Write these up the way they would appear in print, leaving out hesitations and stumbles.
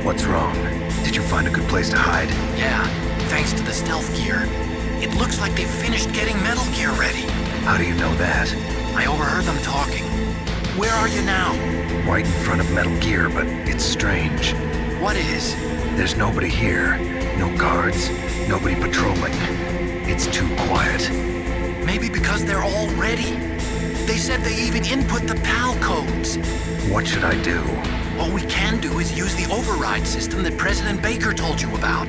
What's wrong? Did you find a good place to hide? Yeah, thanks to the stealth gear. It looks like they've finished getting Metal Gear ready. How do you know that? I overheard them talking. Where are you now? Right in front of Metal Gear, but it's strange. What is? There's nobody here. No guards, nobody patrolling. It's too quiet. Maybe because they're all ready. They said they even input the PAL codes. What should I do? All we can do is use the override system that President Baker told you about.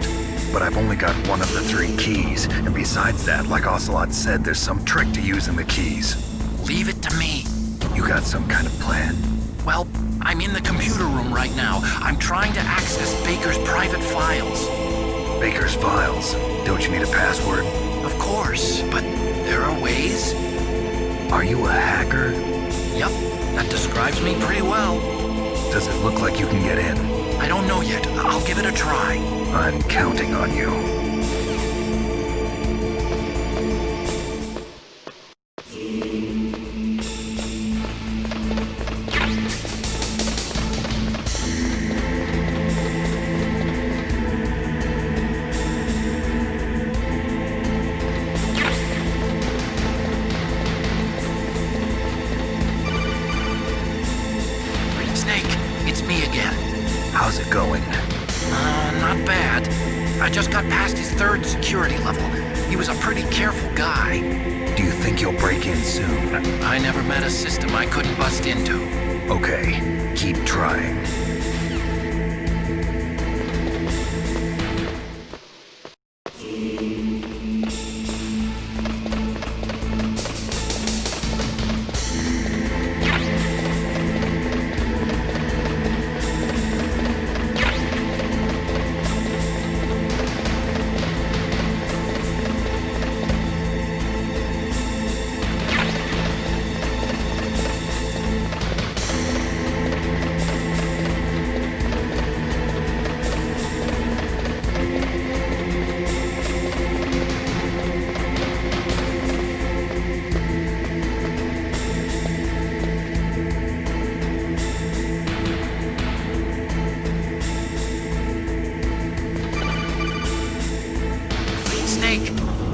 But I've only got one of the 3 keys, and besides that, like Ocelot said, there's some trick to using the keys. Leave it to me. You got some kind of plan? Well, I'm in the computer room right now. I'm trying to access Baker's private files. Baker's files? Don't you need a password? Of course, but there are ways. Are you a hacker? Yep, that describes me pretty well. Does it look like you can get in? I don't know yet. I'll give it a try. I'm counting on you. How's it going? Not bad. I just got past his 3rd security level. He was a pretty careful guy. Do you think you'll break in soon? I never met a system I couldn't bust into. Okay, keep trying.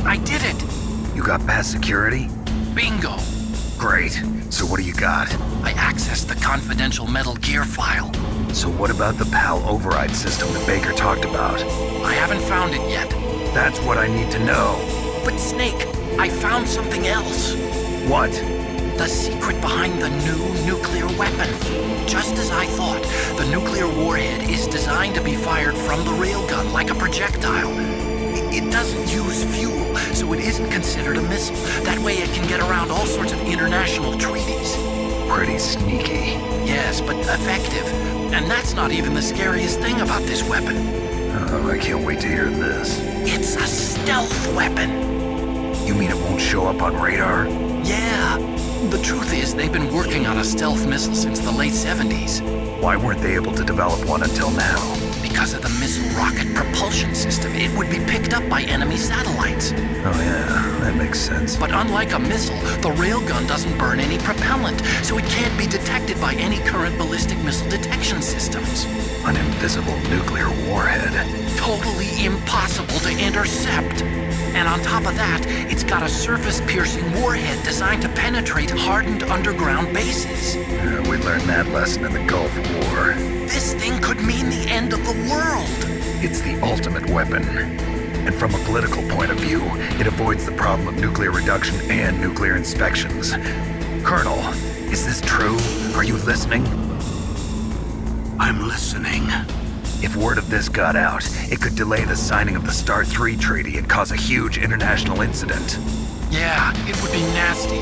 I did it! You got past security? Bingo! Great. So what do you got? I accessed the confidential Metal Gear file. So what about the PAL override system that Baker talked about? I haven't found it yet. That's what I need to know. But Snake, I found something else. What? The secret behind the new nuclear weapon. Just as I thought, the nuclear warhead is designed to be fired from the railgun like a projectile. It doesn't use fuel, so it isn't considered a missile. That way it can get around all sorts of international treaties. Pretty sneaky. Yes, but effective. And that's not even the scariest thing about this weapon. Oh, I can't wait to hear this. It's a stealth weapon. You mean it won't show up on radar? Yeah. The truth is, they've been working on a stealth missile since the late 70s. Why weren't they able to develop one until now? Because of the missile rocket propulsion system, it would be picked up by enemy satellites. Oh yeah, that makes sense. But unlike a missile, the railgun doesn't burn any propellant, so it can't be detected by any current ballistic missile detection systems. An invisible nuclear warhead. Totally impossible to intercept. And on top of that, it's got a surface-piercing warhead designed to penetrate hardened underground bases. We learned that lesson in the Gulf War. This thing could mean the end of the world. It's the ultimate weapon. And from a political point of view, it avoids the problem of nuclear reduction and nuclear inspections. Colonel, is this true? Are you listening? I'm listening. If word of this got out, it could delay the signing of the START 3 treaty and cause a huge international incident. Yeah, it would be nasty.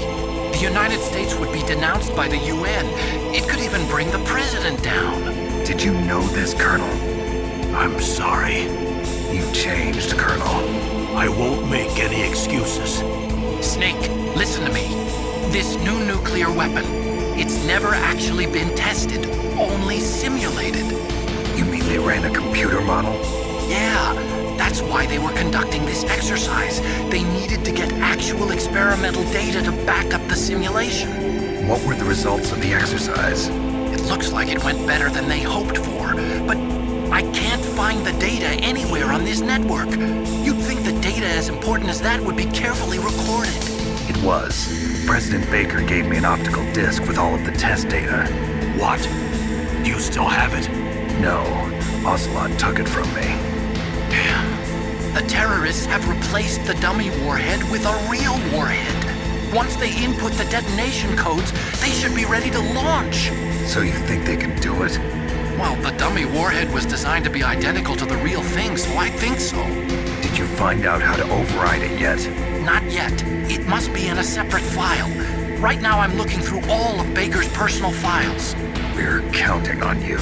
The United States would be denounced by the UN. It could even bring the president down. Did you know this, Colonel? I'm sorry. You changed, Colonel. I won't make any excuses. Snake, listen to me. This new nuclear weapon, it's never actually been tested, only simulated. You mean they ran a computer model? Yeah, that's why they were conducting this exercise. They needed to get actual experimental data to back up the simulation. What were the results of the exercise? It looks like it went better than they hoped for, but I can't find the data anywhere on this network. You'd think the data as important as that would be carefully recorded. It was. President Baker gave me an optical disc with all of the test data. What? Do you still have it? No, Ocelot took it from me. The terrorists have replaced the dummy warhead with a real warhead. Once they input the detonation codes, they should be ready to launch. So you think they can do it? Well, the dummy warhead was designed to be identical to the real thing, so I think so. Did you find out how to override it yet? Not yet. It must be in a separate file. Right now I'm looking through all of Baker's personal files. We're counting on you.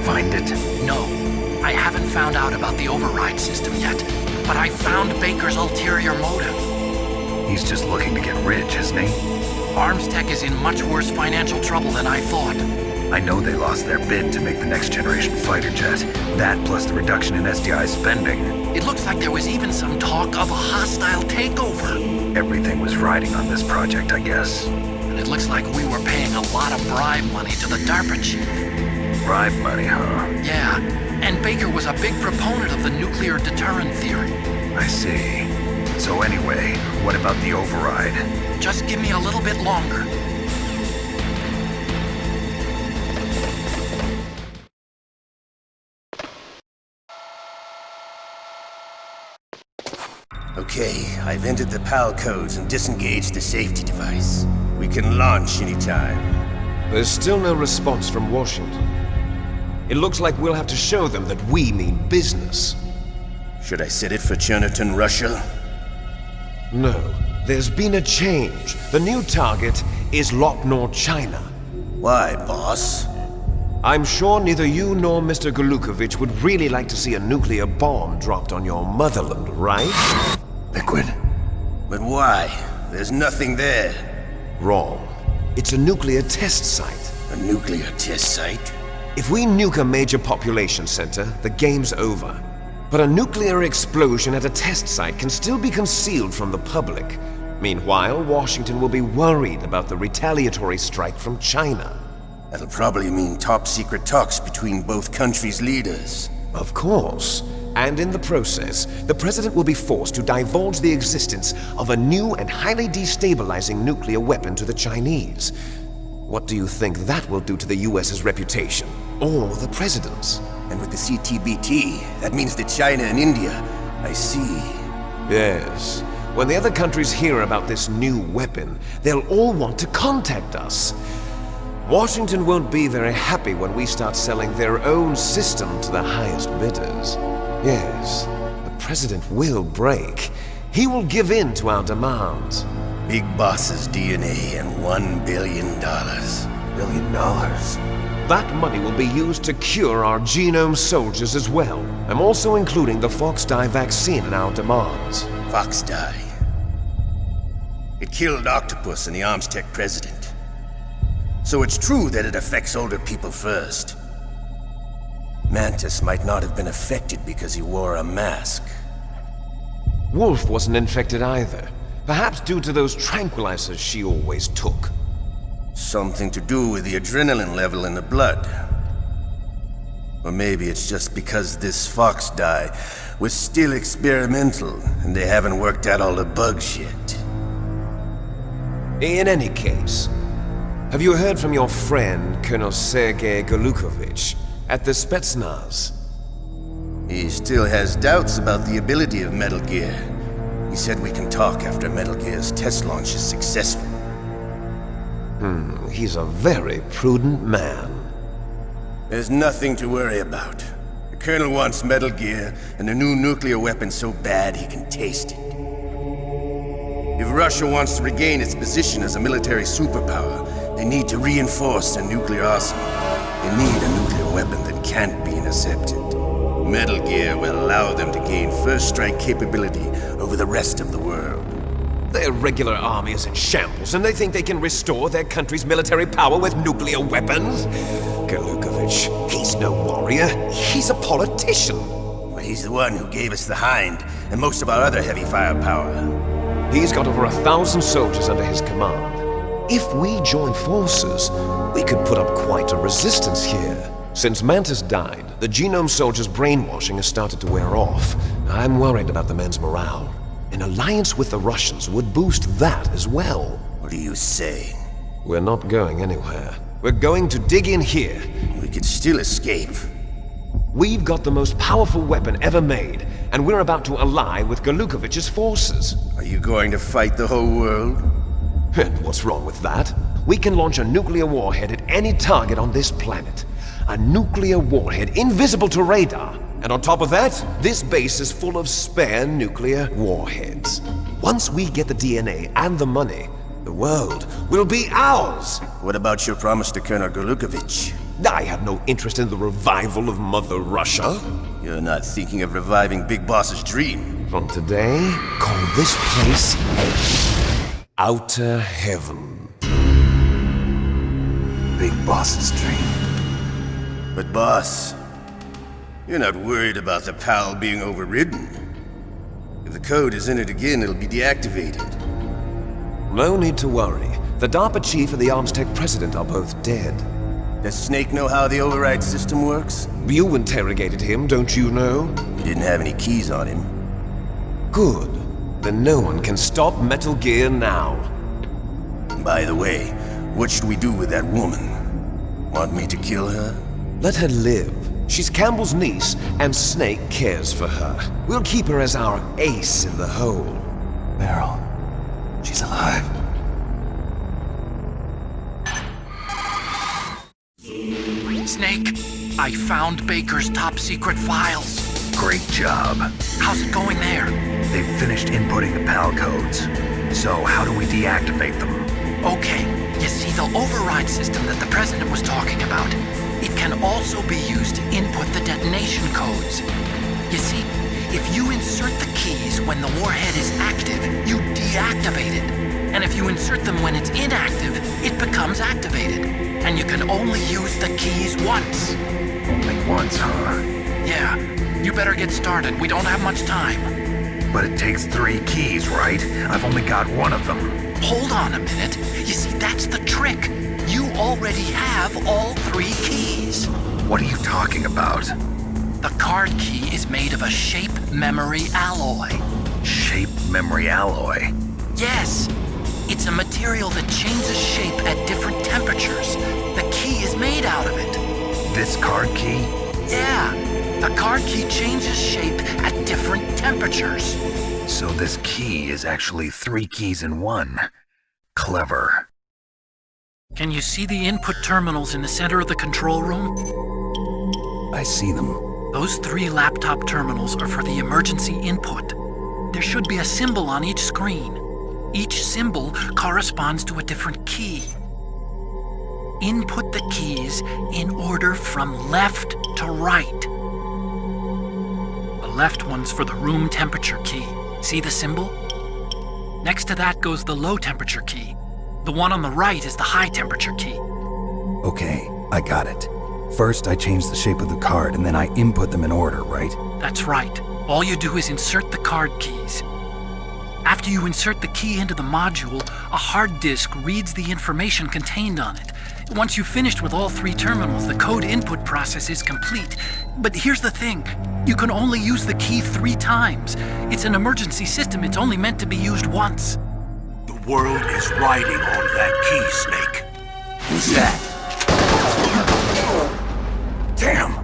Find it? No, I haven't found out about the override system yet, but I found Baker's ulterior motive. He's just looking to get rich, isn't he? Armstech is in much worse financial trouble than I thought. I know they lost their bid to make the next generation fighter jet. That plus the reduction in SDI spending. It looks like there was even some talk of a hostile takeover. Everything was riding on this project, I guess. And it looks like we were paying a lot of bribe money to the DARPA chief. Bribe money, huh? Yeah, and Baker was a big proponent of the nuclear deterrent theory. I see. So anyway, what about the override? Just give me a little bit longer. Okay, I've entered the PAL codes and disengaged the safety device. We can launch anytime. There's still no response from Washington. It looks like we'll have to show them that we mean business. Should I set it for Cherniton, Russia? No, there's been a change. The new target is Lopnor, China. Why, boss? I'm sure neither you nor Mr. Golukovich would really like to see a nuclear bomb dropped on your motherland, right? Liquid. But why? There's nothing there. Wrong. It's a nuclear test site. A nuclear test site? If we nuke a major population center, the game's over. But a nuclear explosion at a test site can still be concealed from the public. Meanwhile, Washington will be worried about the retaliatory strike from China. That'll probably mean top-secret talks between both countries' leaders. Of course. And in the process, the President will be forced to divulge the existence of a new and highly destabilizing nuclear weapon to the Chinese. What do you think that will do to the US's reputation? Or the President's? And with the CTBT, that means that China and India. I see. Yes. When the other countries hear about this new weapon, they'll all want to contact us. Washington won't be very happy when we start selling their own system to the highest bidders. Yes, the President will break. He will give in to our demands. Big Boss's DNA and $1 billion. $1 billion? That money will be used to cure our genome soldiers as well. I'm also including the Fox-Die vaccine in our demands. Fox-Die? It killed Octopus and the Armstech president. So it's true that it affects older people first. Mantis might not have been affected because he wore a mask. Wolf wasn't infected either. Perhaps due to those tranquilizers she always took. Something to do with the adrenaline level in the blood. Or maybe it's just because this Fox-Die was still experimental and they haven't worked out all the bugs yet. In any case, have you heard from your friend, Colonel Sergei Golukovich, at the Spetsnaz? He still has doubts about the ability of Metal Gear. He said we can talk after Metal Gear's test launch is successful. He's a very prudent man. There's nothing to worry about. The Colonel wants Metal Gear and a new nuclear weapon so bad he can taste it. If Russia wants to regain its position as a military superpower, they need to reinforce their nuclear arsenal. You need a nuclear weapon that can't be intercepted. Metal Gear will allow them to gain first strike capability over the rest of the world. Their regular army is in shambles, and they think they can restore their country's military power with nuclear weapons? Galukovich, he's no warrior. He's a politician. Well, he's the one who gave us the Hind and most of our other heavy firepower. He's got over 1,000 soldiers under his command. If we join forces, we could put up quite a resistance here. Since Mantis died, the Genome Soldiers' brainwashing has started to wear off. I'm worried about the men's morale. An alliance with the Russians would boost that as well. What are you saying? We're not going anywhere. We're going to dig in here. We could still escape. We've got the most powerful weapon ever made, and we're about to ally with Galukovich's forces. Are you going to fight the whole world? And what's wrong with that? We can launch a nuclear warhead at any target on this planet. A nuclear warhead invisible to radar. And on top of that, this base is full of spare nuclear warheads. Once we get the DNA and the money, the world will be ours! What about your promise to Colonel Galukovich? I have no interest in the revival of Mother Russia. You're not thinking of reviving Big Boss's dream. From today, call this place Outer Heaven. Big Boss's dream. But boss, you're not worried about the PAL being overridden. If the code is entered again, it'll be deactivated. No need to worry. The DARPA chief and the ArmsTech president are both dead. Does Snake know how the override system works? You interrogated him, don't you know? He didn't have any keys on him. Good. Then no one can stop Metal Gear now. By the way, what should we do with that woman? Want me to kill her? Let her live. She's Campbell's niece, and Snake cares for her. We'll keep her as our ace in the hole. Meryl, she's alive. Snake, I found Baker's top-secret files. Great job. How's it going there? They've finished inputting the PAL codes. So how do we deactivate them? Okay, you see the override system that the President was talking about? It can also be used to input the detonation codes. You see, if you insert the keys when the warhead is active, you deactivate it. And if you insert them when it's inactive, it becomes activated. And you can only use the keys once. Only once, huh? Yeah, you better get started. We don't have much time. But it takes 3 keys, right? I've only got 1 of them. Hold on a minute. You see, that's the trick. You already have all 3 keys. What are you talking about? The card key is made of a shape memory alloy. Shape memory alloy? Yes. It's a material that changes shape at different temperatures. The key is made out of it. This card key? Yeah. The card key changes shape at different temperatures. So this key is actually 3 keys in 1. Clever. Can you see the input terminals in the center of the control room? I see them. Those 3 laptop terminals are for the emergency input. There should be a symbol on each screen. Each symbol corresponds to a different key. Input the keys in order from left to right. The left one's for the room temperature key. See the symbol? Next to that goes the low temperature key. The one on the right is the high temperature key. Okay, I got it. First, I change the shape of the card, and then I input them in order, right? That's right. All you do is insert the card keys. After you insert the key into the module, a hard disk reads the information contained on it. Once you've finished with all 3 terminals, the code input process is complete. But here's the thing. You can only use the key 3 times. It's an emergency system. It's only meant to be used once. The world is riding on that key, Snake. Who's that? Damn!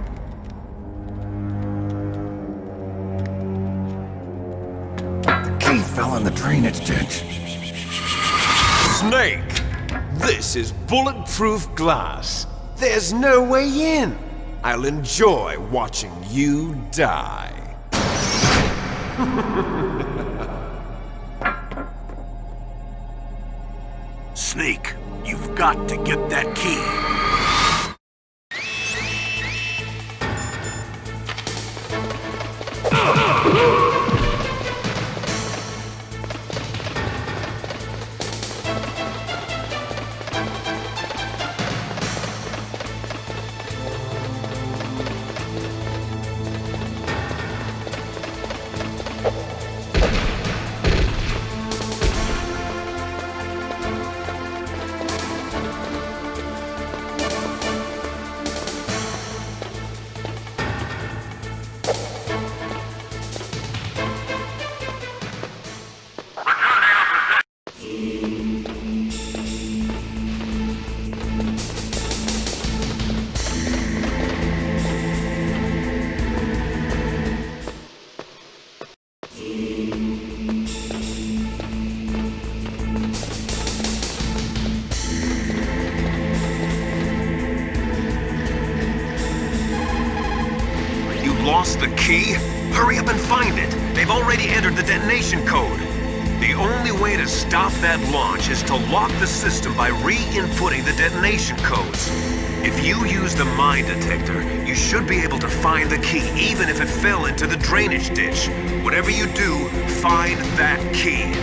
The key fell in the drainage ditch. Snake! This is bulletproof glass. There's no way in. I'll enjoy watching you die. Snake, you've got to get that key. the key? Hurry up and find it. They've already entered the detonation code. The only way to stop that launch is to lock the system by re-inputting the detonation codes. If you use the mine detector, you should be able to find the key even if it fell into the drainage ditch. Whatever you do, find that key.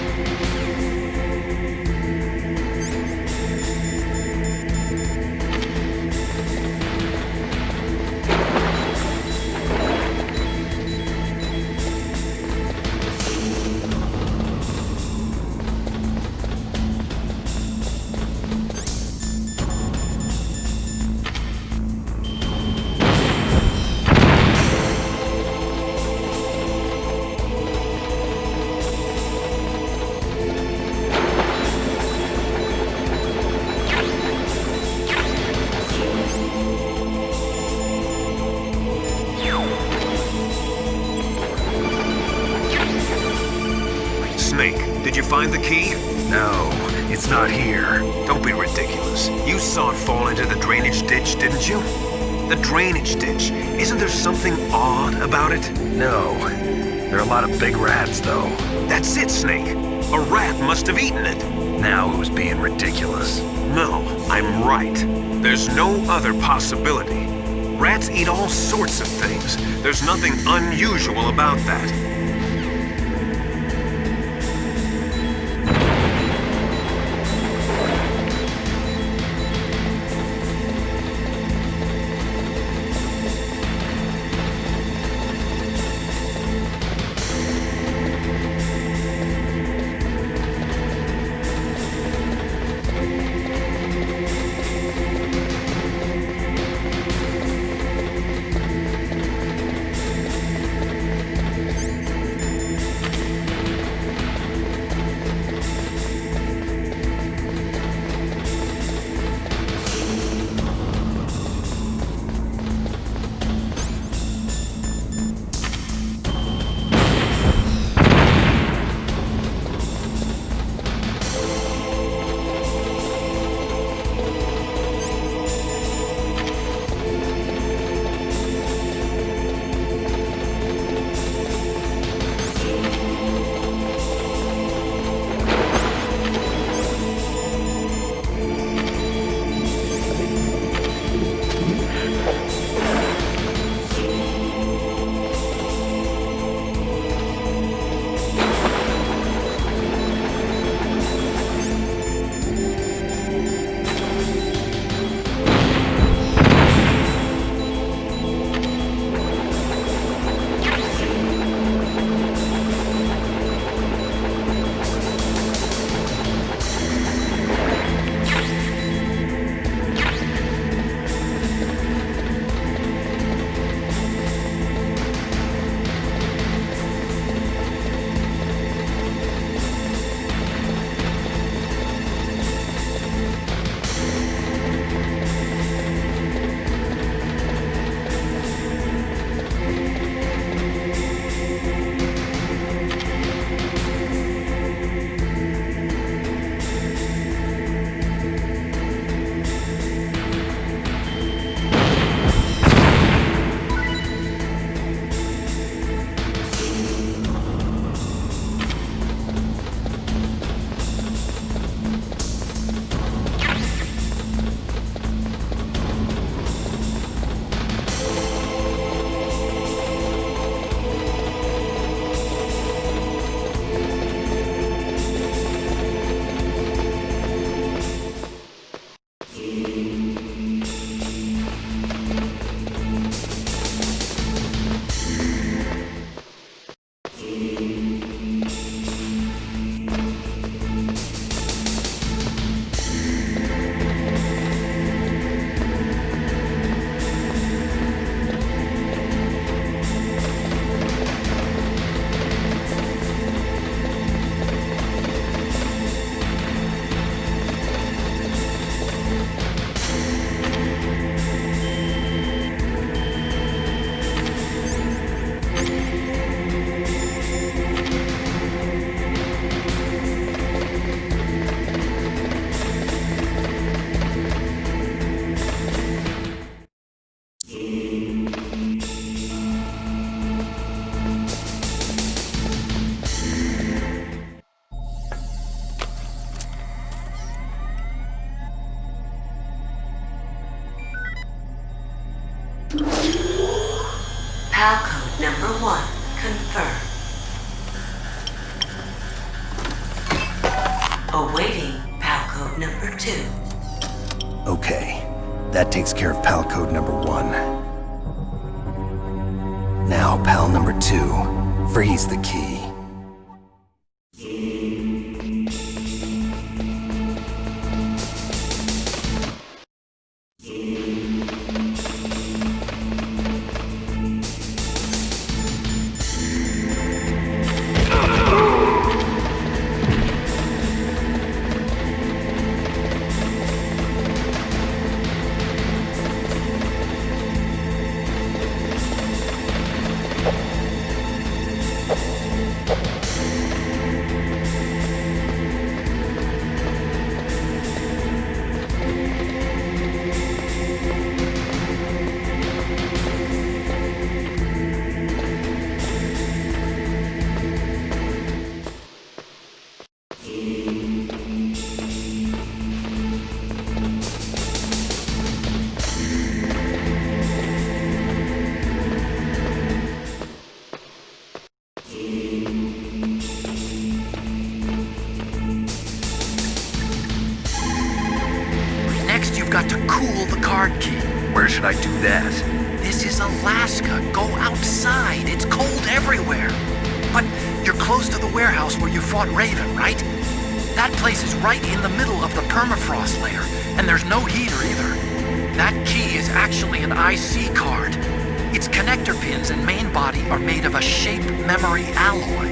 Did you find the key? No, it's not here. Don't be ridiculous. You saw it fall into the drainage ditch, didn't you? The drainage ditch. Isn't there something odd about it? No. There are a lot of big rats, though. That's it, Snake. A rat must have eaten it. Now who's being ridiculous? No, I'm right. There's no other possibility. Rats eat all sorts of things. There's nothing unusual about that. PAL code number 1 confirmed. Awaiting PAL code number 2. Okay, that takes care of PAL code number 1. Now, PAL number 2, freeze the key. Next, you've got to cool the card key. Where should I do that? This is Alaska. Go outside. It's cold everywhere. But you're close to the warehouse where you fought Raven, right? That place is right in the middle of the permafrost layer, and there's no heater either. That key is actually an IC card. Its connector pins and main body are made of a shape memory alloy.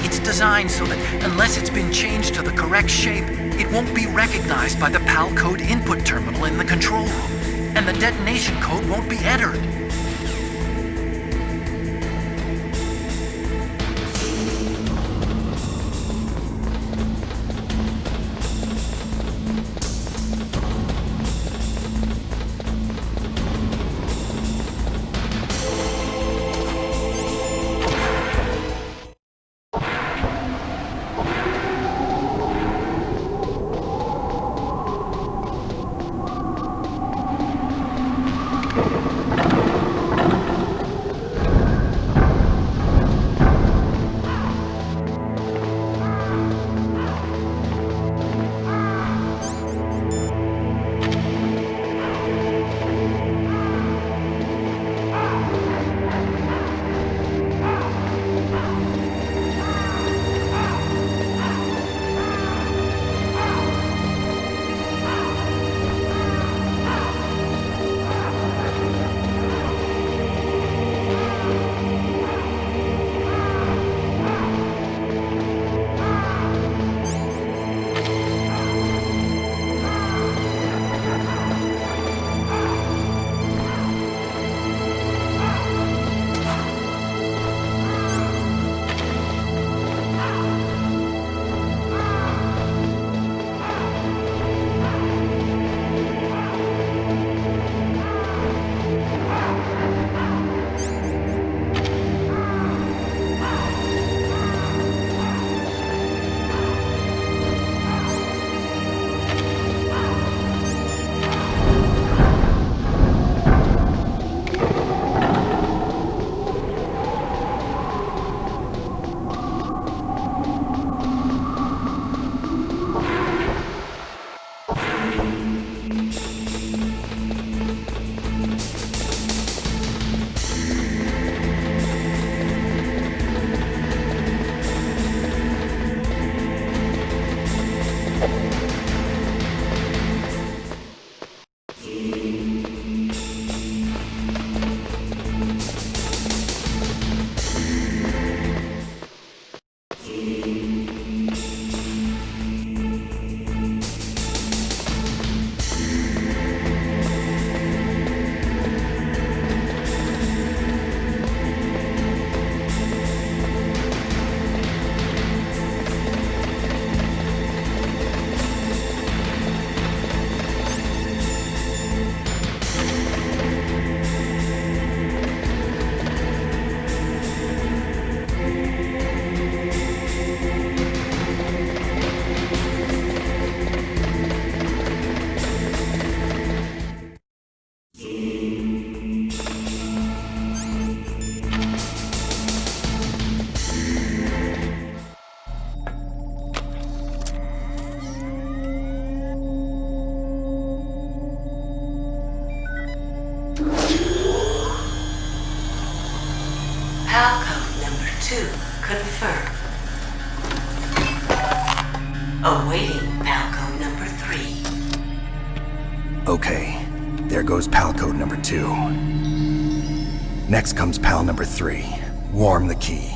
It's designed so that unless it's been changed to the correct shape, it won't be recognized by the PAL code input terminal in the control room, and the detonation code won't be entered. 2 confirmed. Awaiting PAL code number 3. Okay, there goes PAL code number 2. Next comes PAL number 3. Warm the key.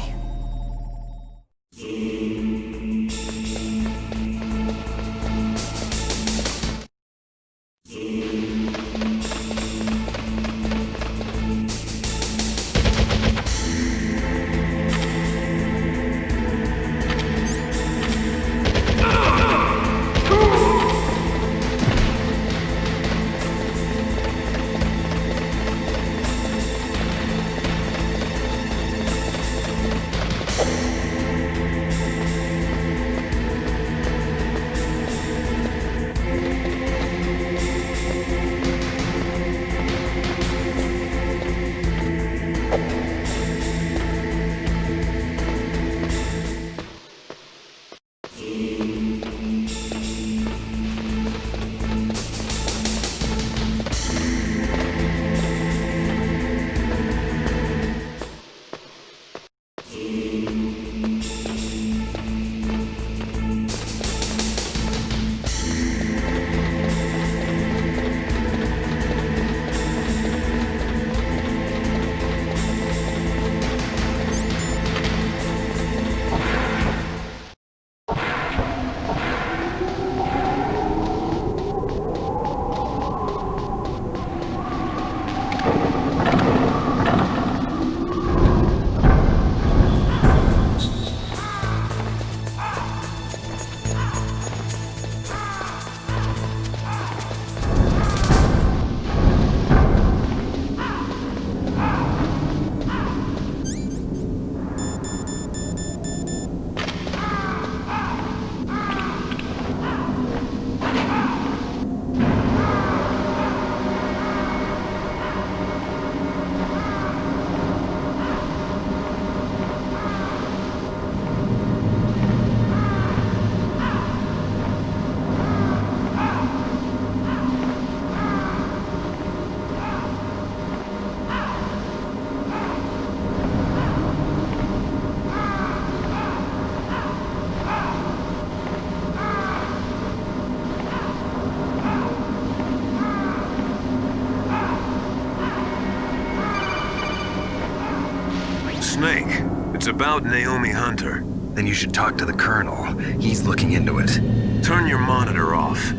Snake, it's about Naomi Hunter. Then you should talk to the Colonel. He's looking into it. Turn your monitor off.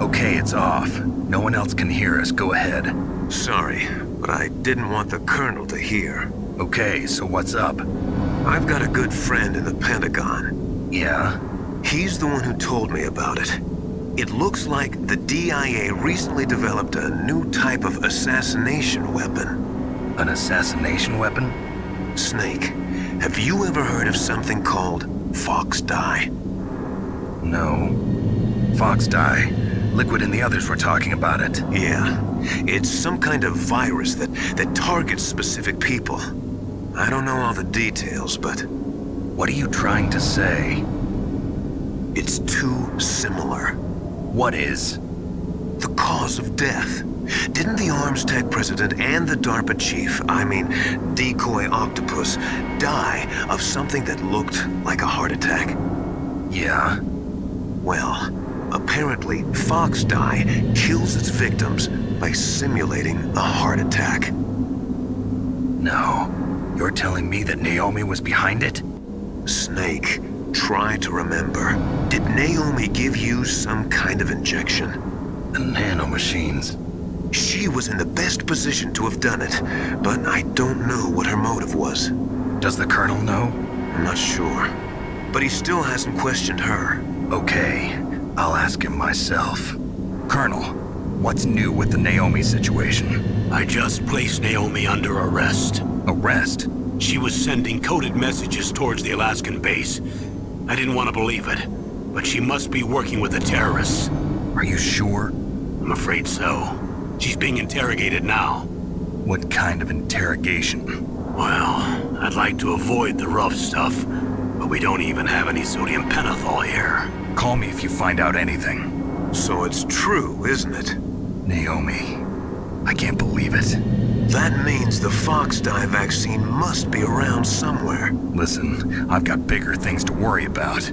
Okay, it's off. No one else can hear us. Go ahead. Sorry, but I didn't want the Colonel to hear. Okay, so what's up? I've got a good friend in the Pentagon. Yeah? He's the one who told me about it. It looks like the DIA recently developed a new type of assassination weapon. An assassination weapon? Snake, have you ever heard of something called Fox Dye? No. Fox Dye. Liquid and the others were talking about it. Yeah. It's some kind of virus that targets specific people. I don't know all the details, but... What are you trying to say? It's too similar. What is? The cause of death. Didn't the Arms Tech president and the DARPA chief, Decoy Octopus, die of something that looked like a heart attack? Yeah? Well, apparently Fox Dye kills its victims by simulating a heart attack. No. You're telling me that Naomi was behind it? Snake, try to remember. Did Naomi give you some kind of injection? The nanomachines. She was in the best position to have done it, but I don't know what her motive was. Does the Colonel know? I'm not sure. But he still hasn't questioned her. Okay, I'll ask him myself. Colonel, what's new with the Naomi situation? I just placed Naomi under arrest. Arrest? She was sending coded messages towards the Alaskan base. I didn't want to believe it, but she must be working with the terrorists. Are you sure? I'm afraid so. She's being interrogated now. What kind of interrogation? Well, I'd like to avoid the rough stuff, but we don't even have any sodium pentothal here. Call me if you find out anything. So it's true, isn't it? Naomi. I can't believe it. That means the Fox dye vaccine must be around somewhere. Listen, I've got bigger things to worry about.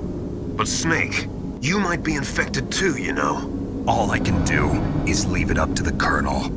But Snake, you might be infected too, you know. All I can do is leave it up to the Colonel.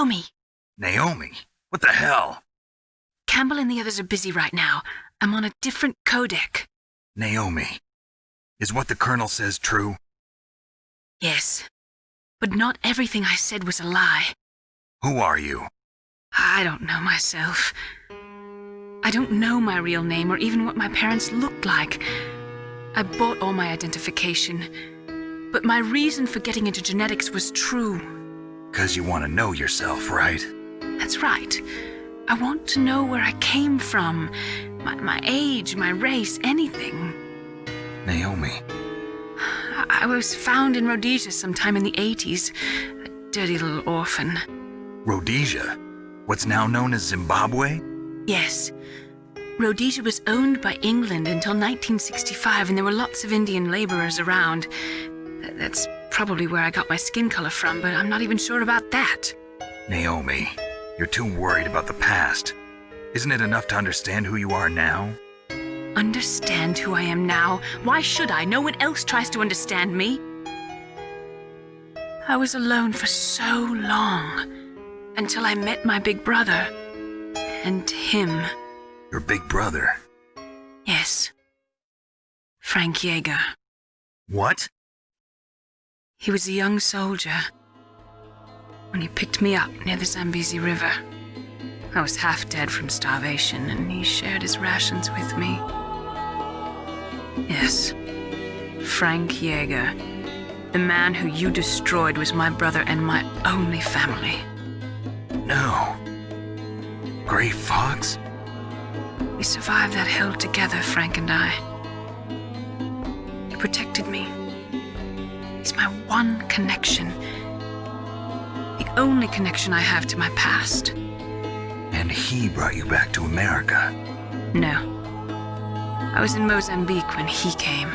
Naomi! Naomi? What the hell? Campbell and the others are busy right now. I'm on a different codec. Naomi, is what the Colonel says true? Yes. But not everything I said was a lie. Who are you? I don't know myself. I don't know my real name or even what my parents looked like. I bought all my identification. But my reason for getting into genetics was true. 'Cause you want to know yourself, right? That's right. I want to know where I came from. My age, my race, anything. Naomi. I was found in Rhodesia sometime in the 80s. A dirty little orphan. Rhodesia? What's now known as Zimbabwe? Yes. Rhodesia was owned by England until 1965, and there were lots of Indian laborers around. That's probably where I got my skin color from, but I'm not even sure about that. Naomi, you're too worried about the past. Isn't it enough to understand who you are now? Understand who I am now? Why should I? No one else tries to understand me. I was alone for so long, until I met my big brother. And him. Your big brother? Yes. Frank Yeager. What? He was a young soldier when he picked me up near the Zambezi River. I was half dead from starvation, and he shared his rations with me. Yes, Frank Yeager. The man who you destroyed was my brother and my only family. No. Gray Fox? We survived that hell together, Frank and I. He protected me. He's my one connection. The only connection I have to my past. And he brought you back to America? No. I was in Mozambique when he came.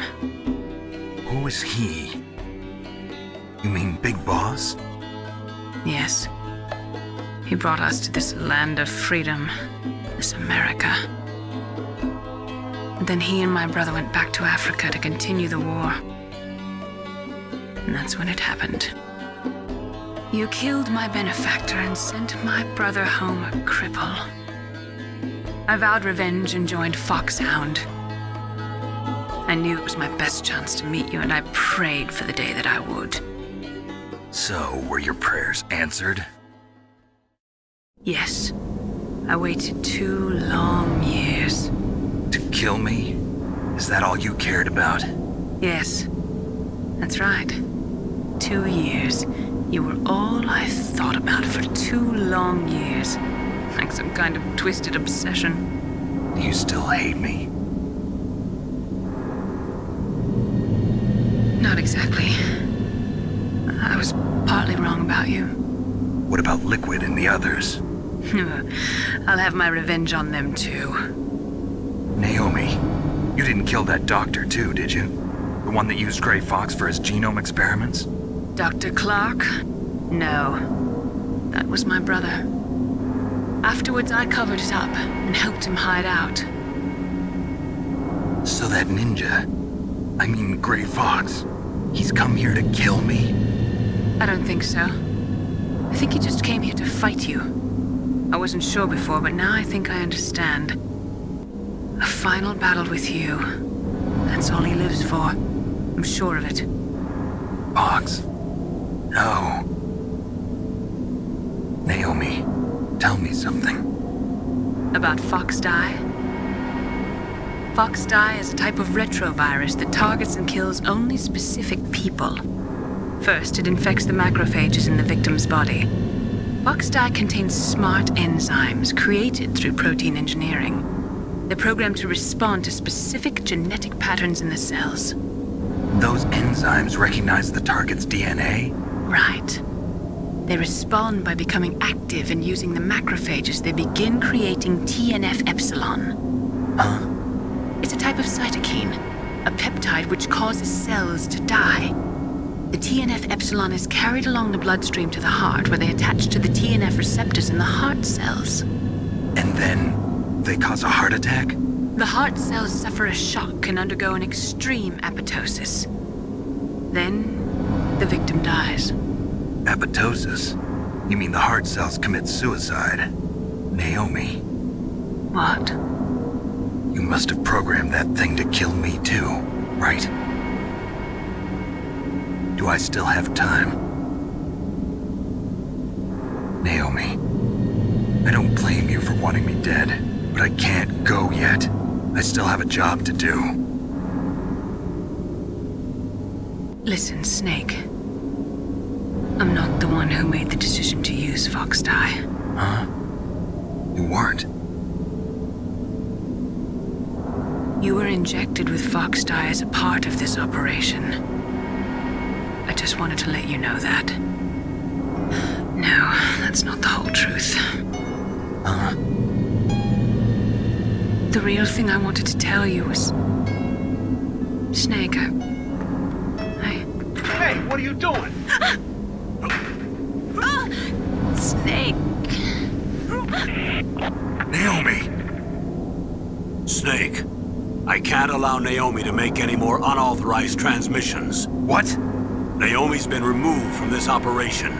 Who is he? You mean Big Boss? Yes. He brought us to this land of freedom, this America. And then he and my brother went back to Africa to continue the war. And that's when it happened. You killed my benefactor and sent my brother home a cripple. I vowed revenge and joined Foxhound. I knew it was my best chance to meet you, and I prayed for the day that I would. So, were your prayers answered? Yes. I waited 2 long years. To kill me? Is that all you cared about? Yes. That's right. 2 years. You were all I thought about for 2 long years. Like some kind of twisted obsession. Do you still hate me? Not exactly. I was partly wrong about you. What about Liquid and the others? I'll have my revenge on them too. Naomi, you didn't kill that doctor too, did you? The one that used Gray Fox for his genome experiments? Dr. Clark? No. That was my brother. Afterwards, I covered it up and helped him hide out. So that ninja, I mean Gray Fox, he's come here to kill me? I don't think so. I think he just came here to fight you. I wasn't sure before, but now I think I understand. A final battle with you. That's all he lives for. I'm sure of it. Fox? No. Naomi, tell me something. About Fox Die? Fox Die is a type of retrovirus that targets and kills only specific people. First, it infects the macrophages in the victim's body. Fox Die contains smart enzymes created through protein engineering. They're programmed to respond to specific genetic patterns in the cells. Those enzymes recognize the target's DNA? Right. They respond by becoming active and using the macrophages. They begin creating TNF-epsilon. Huh? It's a type of cytokine, a peptide which causes cells to die. The TNF-epsilon is carried along the bloodstream to the heart, where they attach to the TNF receptors in the heart cells. And then they cause a heart attack? The heart cells suffer a shock and undergo an extreme apoptosis. Then, the victim dies. Apoptosis? You mean the heart cells commit suicide? Naomi, What? you must have programmed that thing to kill me too, right? Do I still have time? Naomi, I don't blame you for wanting me dead, but I can't go yet. I still have a job to do. Listen, Snake. I'm not the one who made the decision to use Fox Dye. Huh? You weren't? You were injected with Fox Dye as a part of this operation. I just wanted to let you know that. No, that's not the whole truth. Huh? The real thing I wanted to tell you was... Snake, Hey, what are you doing? Snake! Naomi! Snake, I can't allow Naomi to make any more unauthorized transmissions. What? Naomi's been removed from this operation.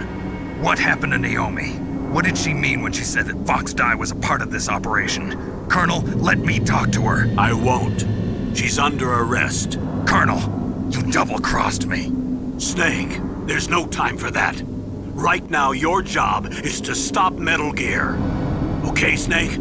What happened to Naomi? What did she mean when she said that Fox Dye was a part of this operation? Colonel, let me talk to her. I won't. She's under arrest. Colonel, you double-crossed me. Snake, there's no time for that. Right now, your job is to stop Metal Gear. Okay, Snake?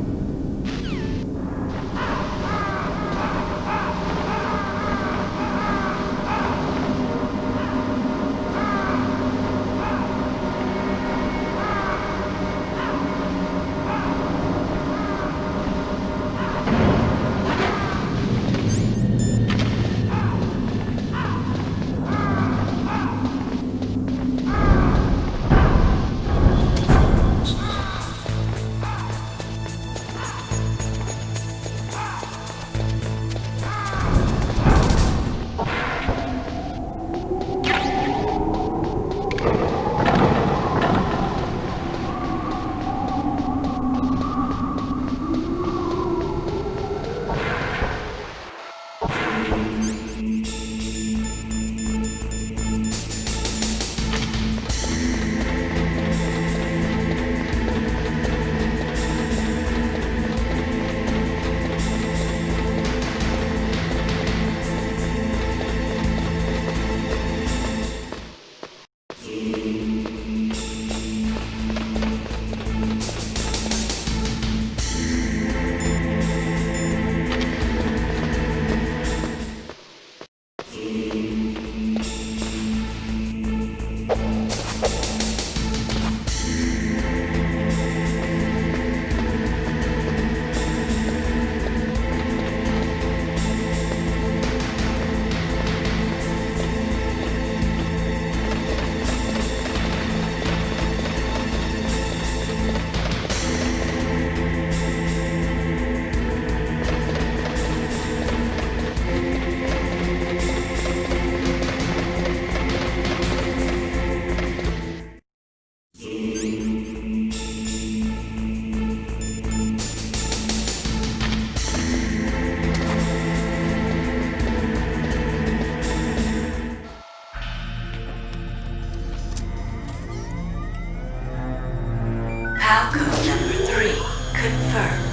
PAL code number 3 confirmed.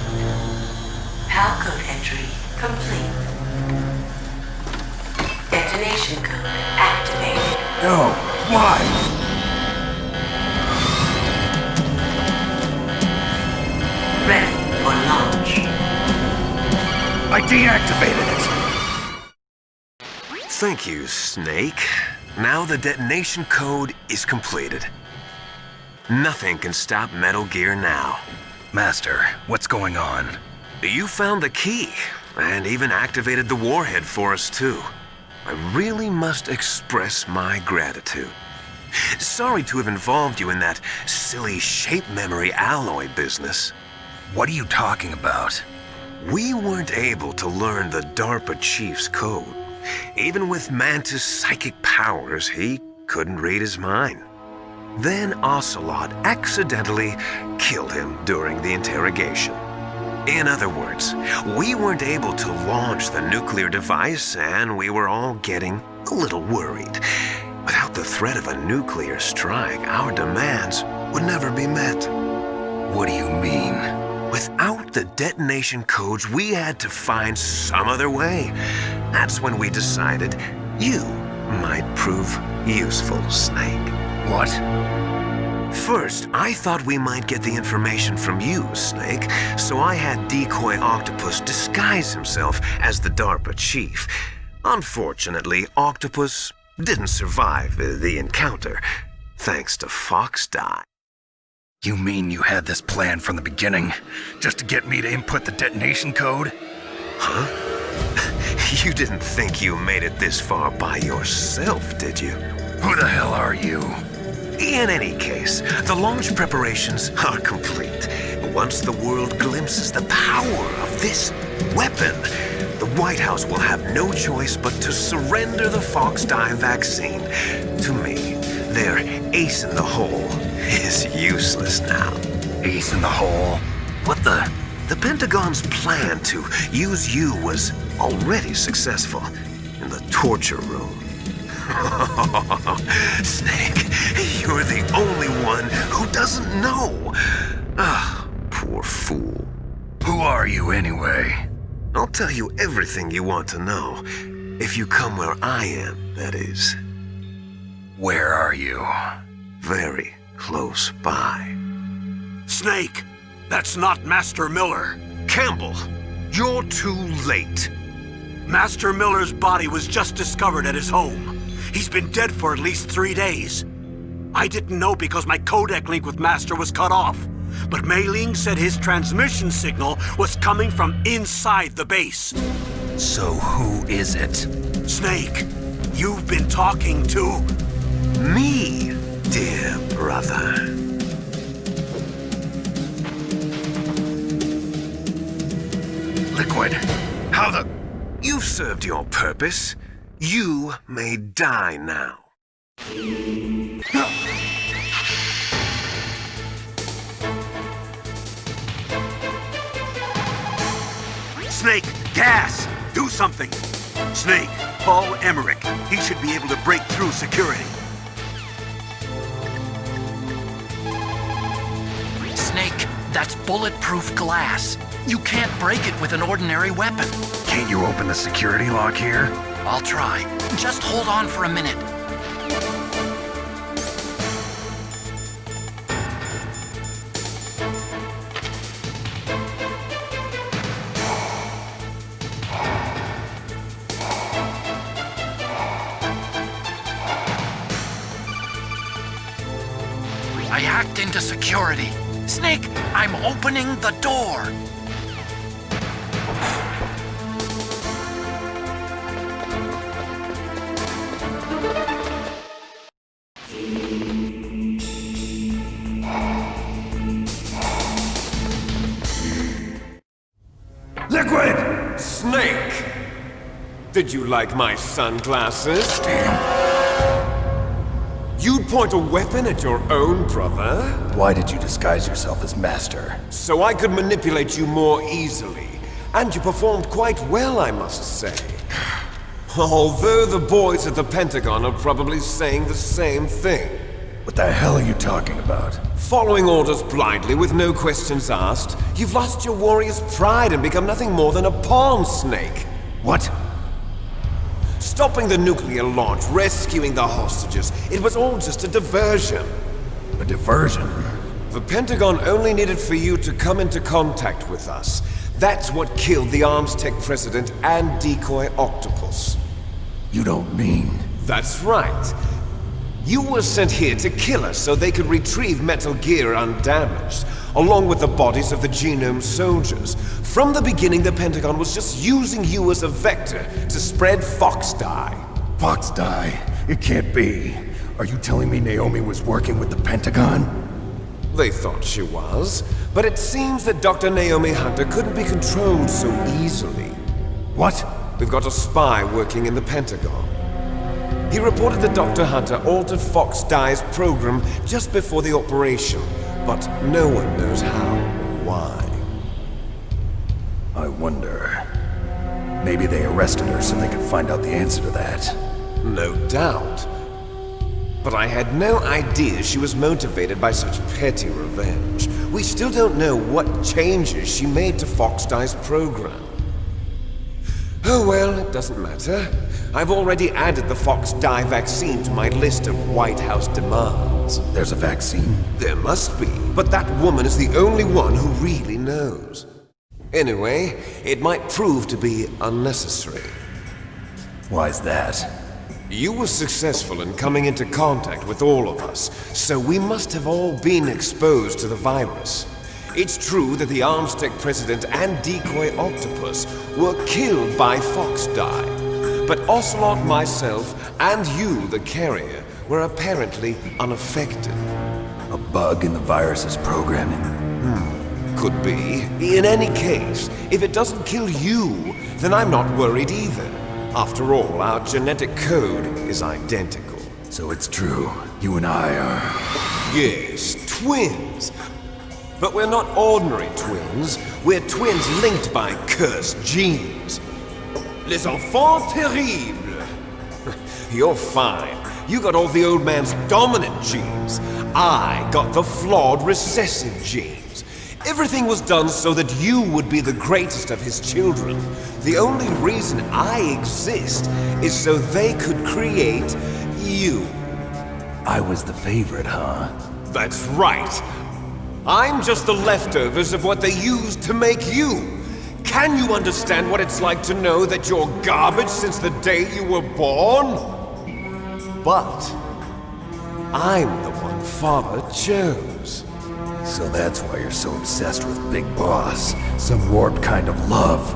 PAL code entry complete. Detonation code activated. No, why? Ready for launch. I deactivated it. Thank you, Snake. Now the detonation code is completed. Nothing can stop Metal Gear now. Master, what's going on? You found the key, and even activated the warhead for us, too. I really must express my gratitude. Sorry to have involved you in that silly shape memory alloy business. What are you talking about? We weren't able to learn the DARPA chief's code. Even with Mantis' psychic powers, he couldn't read his mind. Then Ocelot accidentally killed him during the interrogation. In other words, we weren't able to launch the nuclear device, and we were all getting a little worried. Without the threat of a nuclear strike, our demands would never be met. What do you mean? Without the detonation codes, we had to find some other way. That's when we decided you might prove useful, Snake. What? First, I thought we might get the information from you, Snake, so I had Decoy Octopus disguise himself as the DARPA chief. Unfortunately, Octopus didn't survive the encounter, thanks to Fox Die. You mean you had this plan from the beginning, just to get me to input the detonation code? Huh? You didn't think you made it this far by yourself, did you? Who the hell are you? In any case, the launch preparations are complete. Once the world glimpses the power of this weapon, the White House will have no choice but to surrender the Fox Die vaccine to me. Their ace in the hole is useless now. Ace in the hole? What the? The Pentagon's plan to use you was already successful in the torture room. Snake, you're the only one who doesn't know. Ah, poor fool. Who are you anyway? I'll tell you everything you want to know. If you come where I am, that is. Where are you? Very close by. Snake, that's not Master Miller. Campbell, you're too late. Master Miller's body was just discovered at his home. He's been dead for at least 3 days. I didn't know because my codec link with Master was cut off. But Mei Ling said his transmission signal was coming from inside the base. So who is it? Snake, you've been talking to... Me, dear brother. Liquid, how the... You've served your purpose. You may die now. Snake, gas! Do something! Snake, call Emmerich. He should be able to break through security. Snake, that's bulletproof glass. You can't break it with an ordinary weapon. Can't you open the security lock here? I'll try. Just hold on for a minute. I hacked into security. Snake, I'm opening the door. Liquid! Snake! Did you like my sunglasses? Damn. You'd point a weapon at your own brother? Why did you disguise yourself as Master? So I could manipulate you more easily. And you performed quite well, I must say. Although the boys at the Pentagon are probably saying the same thing. What the hell are you talking about? Following orders blindly with no questions asked, you've lost your warrior's pride and become nothing more than a pawn, Snake. What? Stopping the nuclear launch, rescuing the hostages, it was all just a diversion. A diversion? The Pentagon only needed for you to come into contact with us. That's what killed the Arms Tech president and Decoy Octopus. You don't mean... That's right. You were sent here to kill us so they could retrieve Metal Gear undamaged, along with the bodies of the Genome soldiers. From the beginning, the Pentagon was just using you as a vector to spread Fox Die. Fox Die? It can't be. Are you telling me Naomi was working with the Pentagon? They thought she was, but it seems that Dr. Naomi Hunter couldn't be controlled so easily. What? We've got a spy working in the Pentagon. He reported that Dr. Hunter altered Fox Die's program just before the operation, but no one knows how or why. I wonder... Maybe they arrested her so they could find out the answer to that. No doubt. But I had no idea she was motivated by such petty revenge. We still don't know what changes she made to Fox-Die's program. Oh well, it doesn't matter. I've already added the Fox-Die vaccine to my list of White House demands. There's a vaccine? There must be, but that woman is the only one who really knows. Anyway, it might prove to be unnecessary. Why's that? You were successful in coming into contact with all of us, so we must have all been exposed to the virus. It's true that the Armstech President and Decoy Octopus were killed by Fox-Die, but Ocelot, myself, and you, the carrier, were apparently unaffected. A bug in the virus's programming? Could be. In any case, if it doesn't kill you, then I'm not worried either. After all, our genetic code is identical. So it's true. You and I are... Yes, twins. But we're not ordinary twins. We're twins linked by cursed genes. Les enfants terribles. You're fine. You got all the old man's dominant genes. I got the flawed recessive genes. Everything was done so that you would be the greatest of his children. The only reason I exist is so they could create you. I was the favorite, huh? That's right. I'm just the leftovers of what they used to make you. Can you understand what it's like to know that you're garbage since the day you were born? But I'm the one Father chose. So that's why you're so obsessed with Big Boss. Some warped kind of love.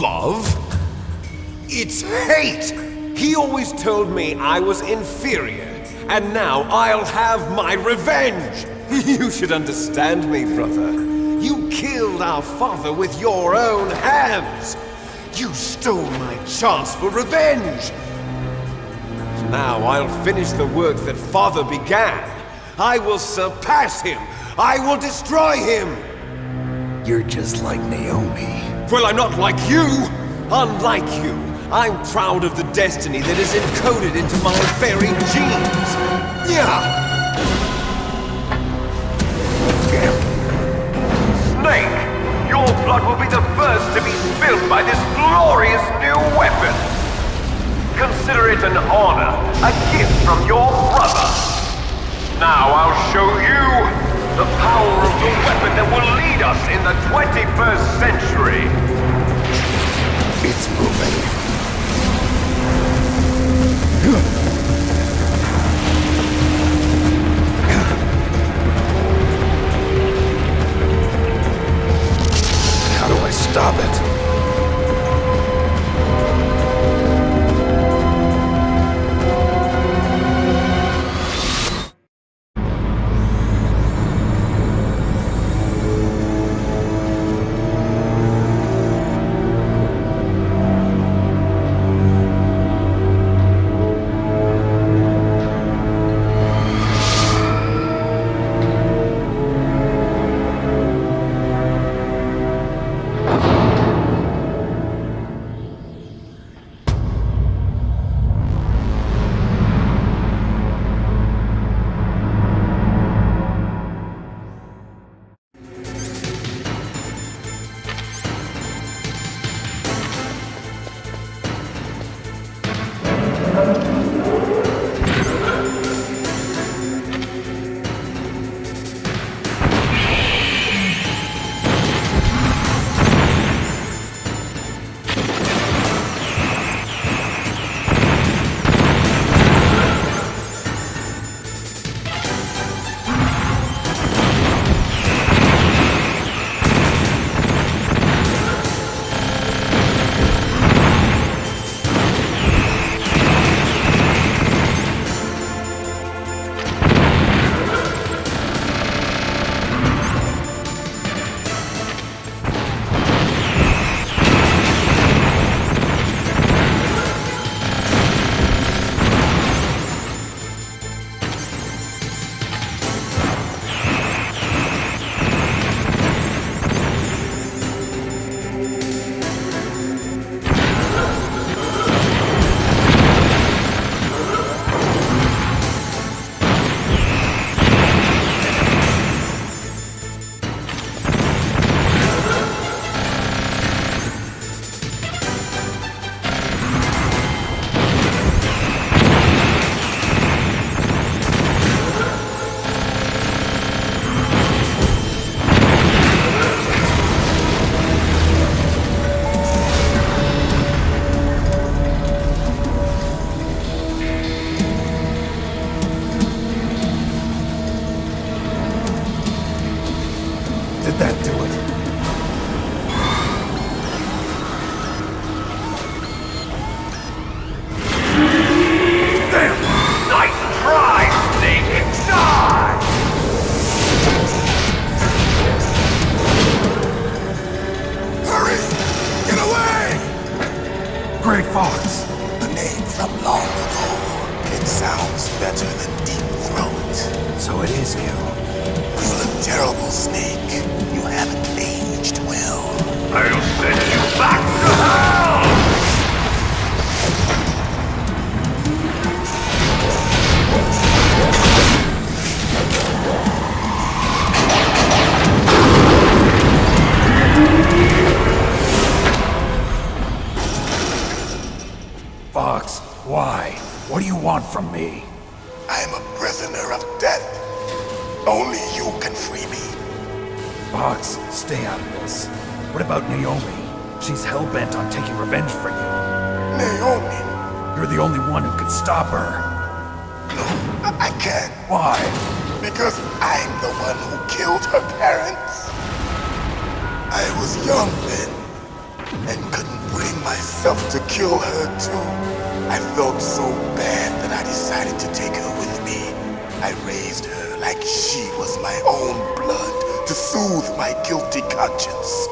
Love? It's hate! He always told me I was inferior, and now I'll have my revenge! You should understand me, brother. You killed our father with your own hands! You stole my chance for revenge! Now I'll finish the work that Father began. I will surpass him! I will destroy him! You're just like Naomi. Well, I'm not like you! Unlike you, I'm proud of the destiny that is encoded into my very genes! Yeah! Snake! Your blood will be the first to be spilled by this glorious new weapon! Consider it an honor, a gift from your brother! Now I'll show you the power of the weapon that will lead us in the 21st century! It's moving. How do I stop it? Great Fox. The name from long ago. It sounds better than Deep Throat. So it is you. You look terrible, Snake. You haven't aged well. I'll send you back to hell! Fox, why? What do you want from me? I am a prisoner of death. Only you can free me. Fox, stay out of this. What about Naomi? She's hell-bent on taking revenge for you. Naomi? You're the only one who can stop her. No, I can't. Why? Because I'm the one who killed her parents. I was young then, and couldn't bring myself to kill her too. I felt so bad that I decided to take her with me. I raised her like she was my own blood to soothe my guilty conscience.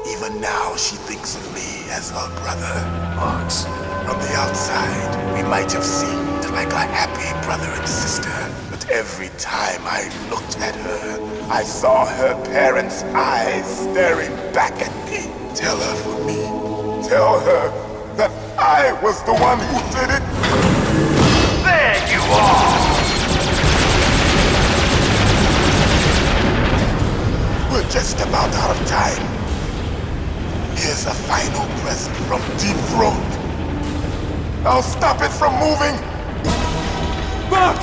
Even now she thinks of me as her brother. Fox. From the outside, we might have seemed like a happy brother and sister, but every time I looked at her, I saw her parents' eyes staring back at me. Tell her for me. Tell her that I was the one who did it. There you are! We're just about out of time. Here's a final present from Deep Throat. I'll stop it from moving. Fox!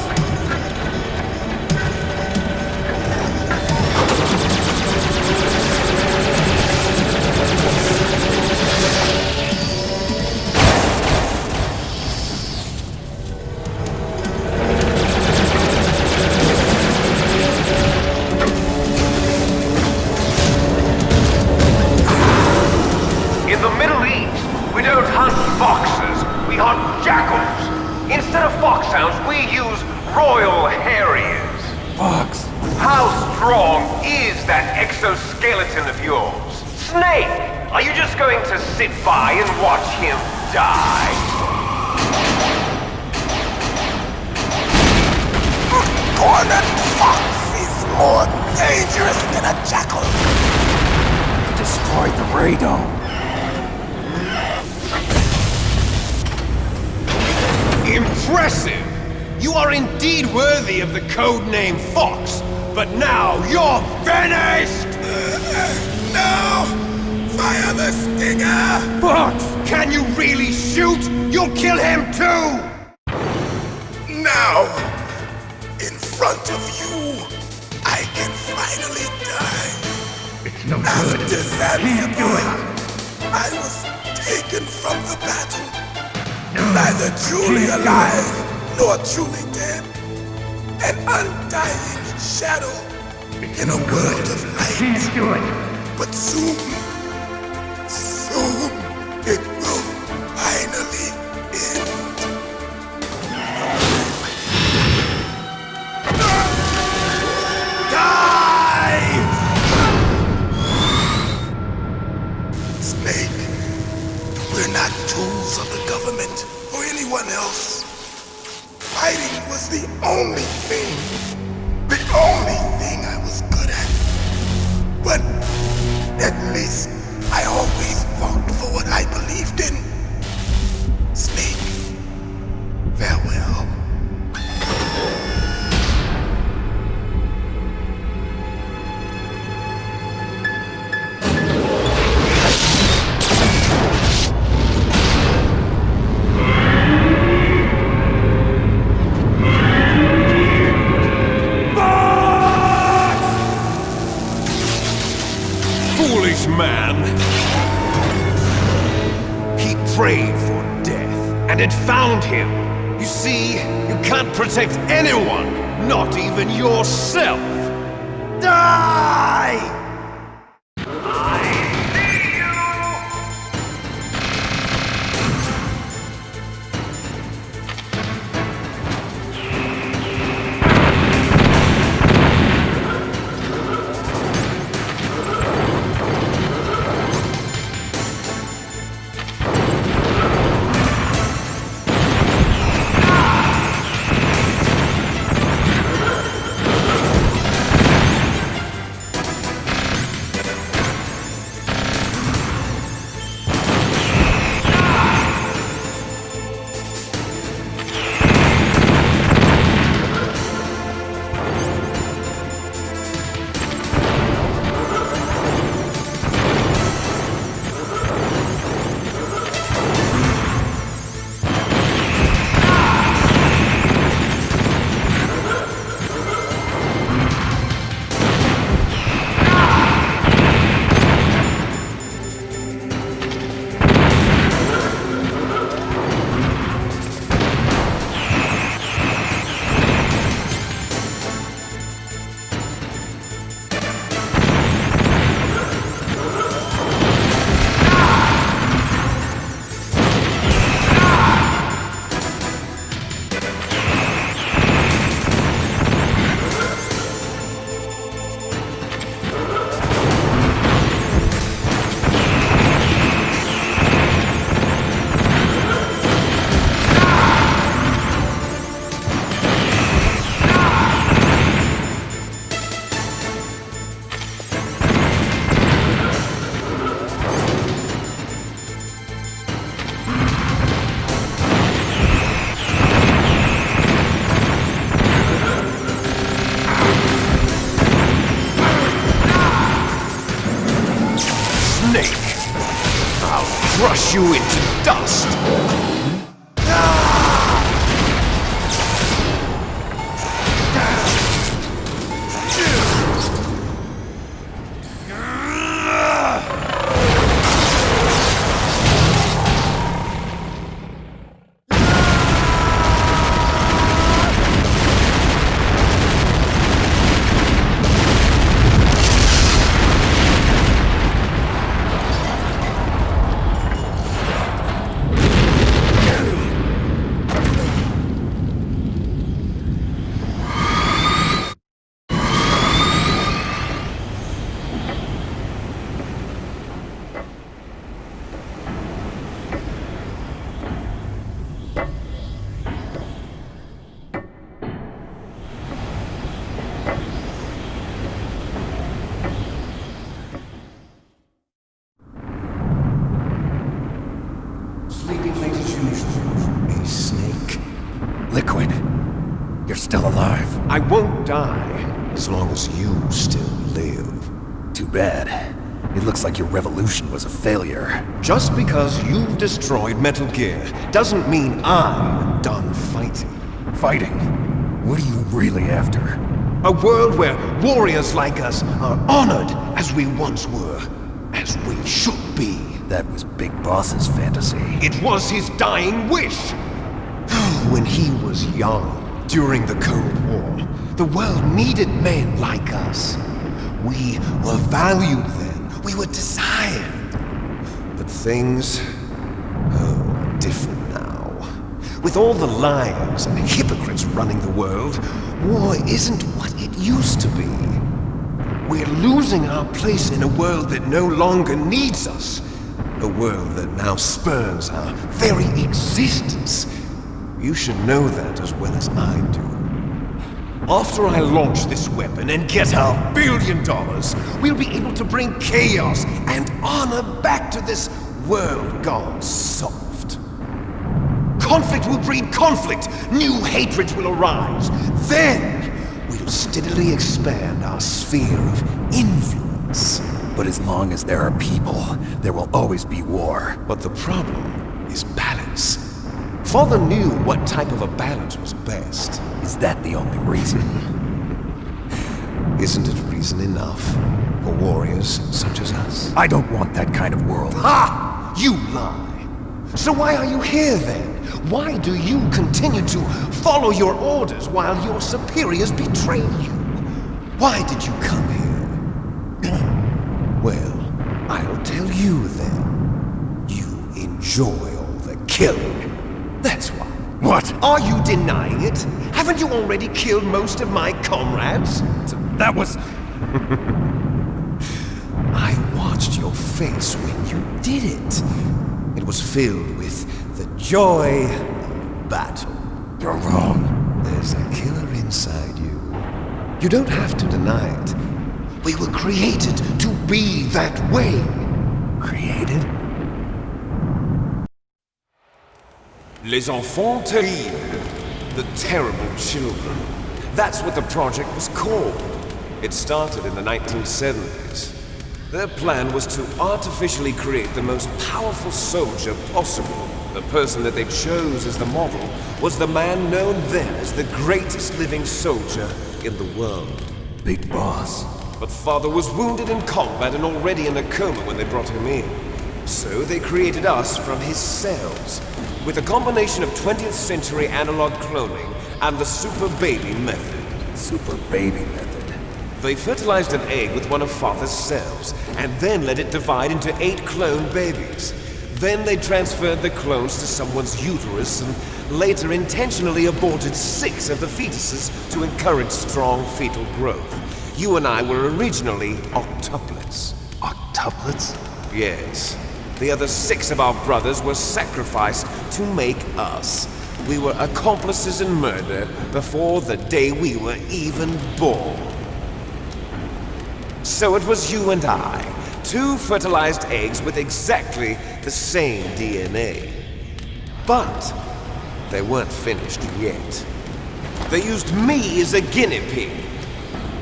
In the Middle East, we don't hunt foxes, we hunt jackals. Instead of foxhounds, we use royal harriers. Fox! How strong is that exoskeleton of yours? Snake, are you just going to sit by and watch him die? Cornered fox is more dangerous than a jackal. Destroyed the radome. Impressive! You are indeed worthy of the codename Fox, but now you're finished! No! Fire the stinger! Fox! Can you really shoot? You'll kill him too! Now, in front of you, I can finally die. It's no After good. that, Can't do it. I was taken from the battle. Neither truly alive, nor truly dead. An undying shadow in a world of light. Can't do it. But soon, it will finally end. Die! Snake, we're not tools of the government or anyone else. Fighting was the only thing I was good at. But at least I always fought for what I believed in. Snake, farewell. Foolish man! He prayed for death, and it found him. You see, you can't protect anyone, not even yourself. Die! snake! I'll crush you into dust! A snake. Liquid. You're still alive. I won't die as long as you still live. Too bad. It looks like your revolution was a failure. Just because you've destroyed Metal Gear doesn't mean I'm done fighting. Fighting? What are you really after? A world where warriors like us are honored as we once were, as we should be. That was Big Boss's fantasy. It was his dying wish. When he was young, during the Cold War, the world needed men like us. We were valued then. We were desired. But things are different now. With all the liars and hypocrites running the world, war isn't what it used to be. We're losing our place in a world that no longer needs us. A world that now spurns our very existence. You should know that as well as I do. After I launch this weapon and get our $1 billion, we'll be able to bring chaos and honor back to this world gone soft. Conflict will breed conflict. New hatreds will arise. Then we'll steadily expand our sphere of influence. But as long as there are people, there will always be war. But the problem is balance. Father knew what type of a balance was best. Is that the only reason? Isn't it reason enough for warriors such as us? I don't want that kind of world. Ha! You lie! So why are you here then? Why do you continue to follow your orders while your superiors betray you? Why did you come here? Well, I'll tell you then. You enjoy all the killing. That's why. What? Are you denying it? Haven't you already killed most of my comrades? That was... I watched your face when you did it. It was filled with the joy of battle. You're wrong. There's a killer inside you. You don't have to deny it. We were created to be that way. Created? Les enfants terribles. The terrible children. That's what the project was called. It started in the 1970s. Their plan was to artificially create the most powerful soldier possible. The person that they chose as the model was the man known then as the greatest living soldier in the world. Big Boss. But Father was wounded in combat and already in a coma when they brought him in. So they created us from his cells, with a combination of 20th century analog cloning and the super baby method. Super baby method. They fertilized an egg with one of Father's cells, and then let it divide into 8 clone babies. Then they transferred the clones to someone's uterus and later intentionally aborted 6 of the fetuses to encourage strong fetal growth. You and I were originally octuplets. Octuplets? Yes. The other 6 of our brothers were sacrificed to make us. We were accomplices in murder before the day we were even born. So it was you and I, 2 fertilized eggs with exactly the same DNA. But they weren't finished yet. They used me as a guinea pig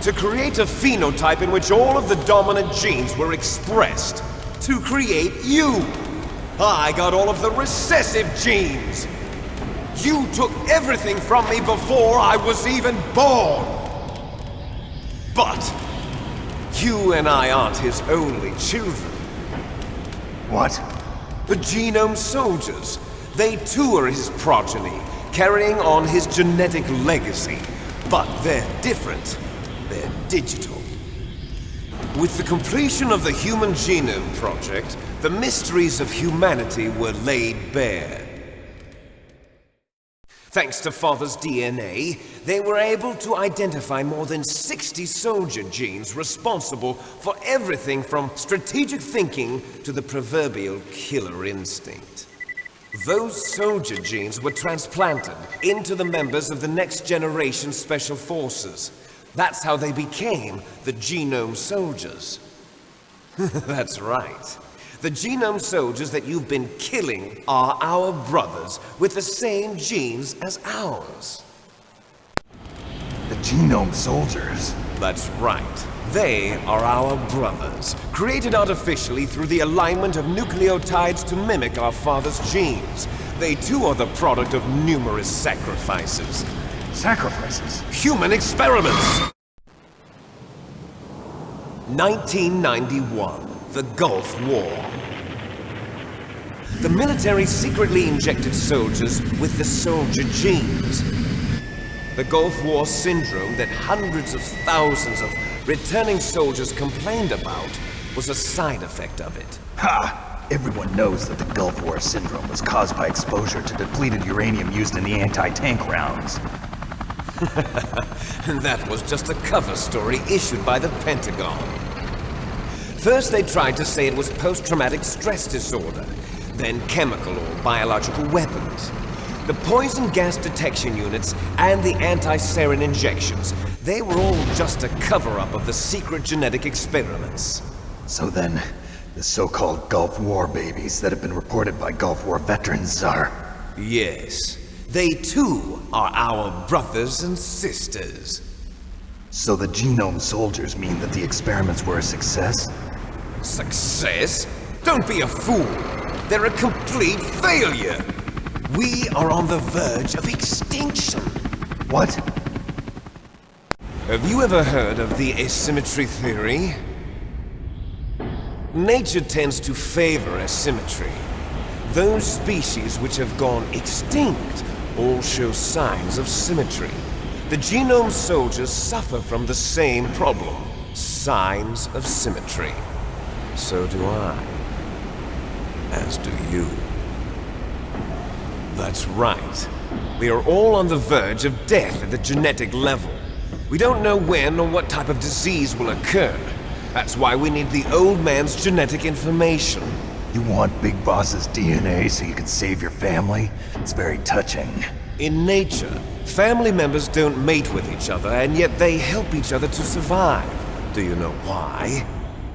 to create a phenotype in which all of the dominant genes were expressed. to create you. I got all of the recessive genes. You took everything from me before I was even born. But you and I aren't his only children. What? The Genome Soldiers. They too are his progeny, carrying on his genetic legacy. But they're different. They're digital. With the completion of the Human Genome Project, the mysteries of humanity were laid bare. Thanks to Father's DNA, they were able to identify more than 60 soldier genes responsible for everything from strategic thinking to the proverbial killer instinct. Those soldier genes were transplanted into the members of the next generation Special Forces. That's how they became the Genome Soldiers. That's right. The Genome Soldiers that you've been killing are our brothers with the same genes as ours. The Genome Soldiers? That's right. They are our brothers, created artificially through the alignment of nucleotides to mimic our father's genes. They too are the product of numerous sacrifices. Sacrifices? Human experiments! 1991, the Gulf War. The military secretly injected soldiers with the soldier genes. The Gulf War syndrome that hundreds of thousands of returning soldiers complained about was a side effect of it. Ha! Everyone knows that the Gulf War syndrome was caused by exposure to depleted uranium used in the anti-tank rounds. That was just a cover story issued by the Pentagon. First they tried to say it was post-traumatic stress disorder, then chemical or biological weapons. The poison gas detection units and the anti-sarin injections, they were all just a cover-up of the secret genetic experiments. So then, the so-called Gulf War babies that have been reported by Gulf War veterans are... Yes, they too are our brothers and sisters. So the Genome Soldiers mean that the experiments were a success? Success? Don't be a fool! They're a complete failure! We are on the verge of extinction. What? Have you ever heard of the asymmetry theory? Nature tends to favor asymmetry. Those species which have gone extinct all show signs of symmetry. The Genome Soldiers suffer from the same problem, signs of symmetry. So do I. As do you. That's right. We are all on the verge of death at the genetic level. We don't know when or what type of disease will occur. That's why we need the old man's genetic information. You want Big Boss's DNA so you can save your family? It's very touching. In nature, family members don't mate with each other, and yet they help each other to survive. Do you know why?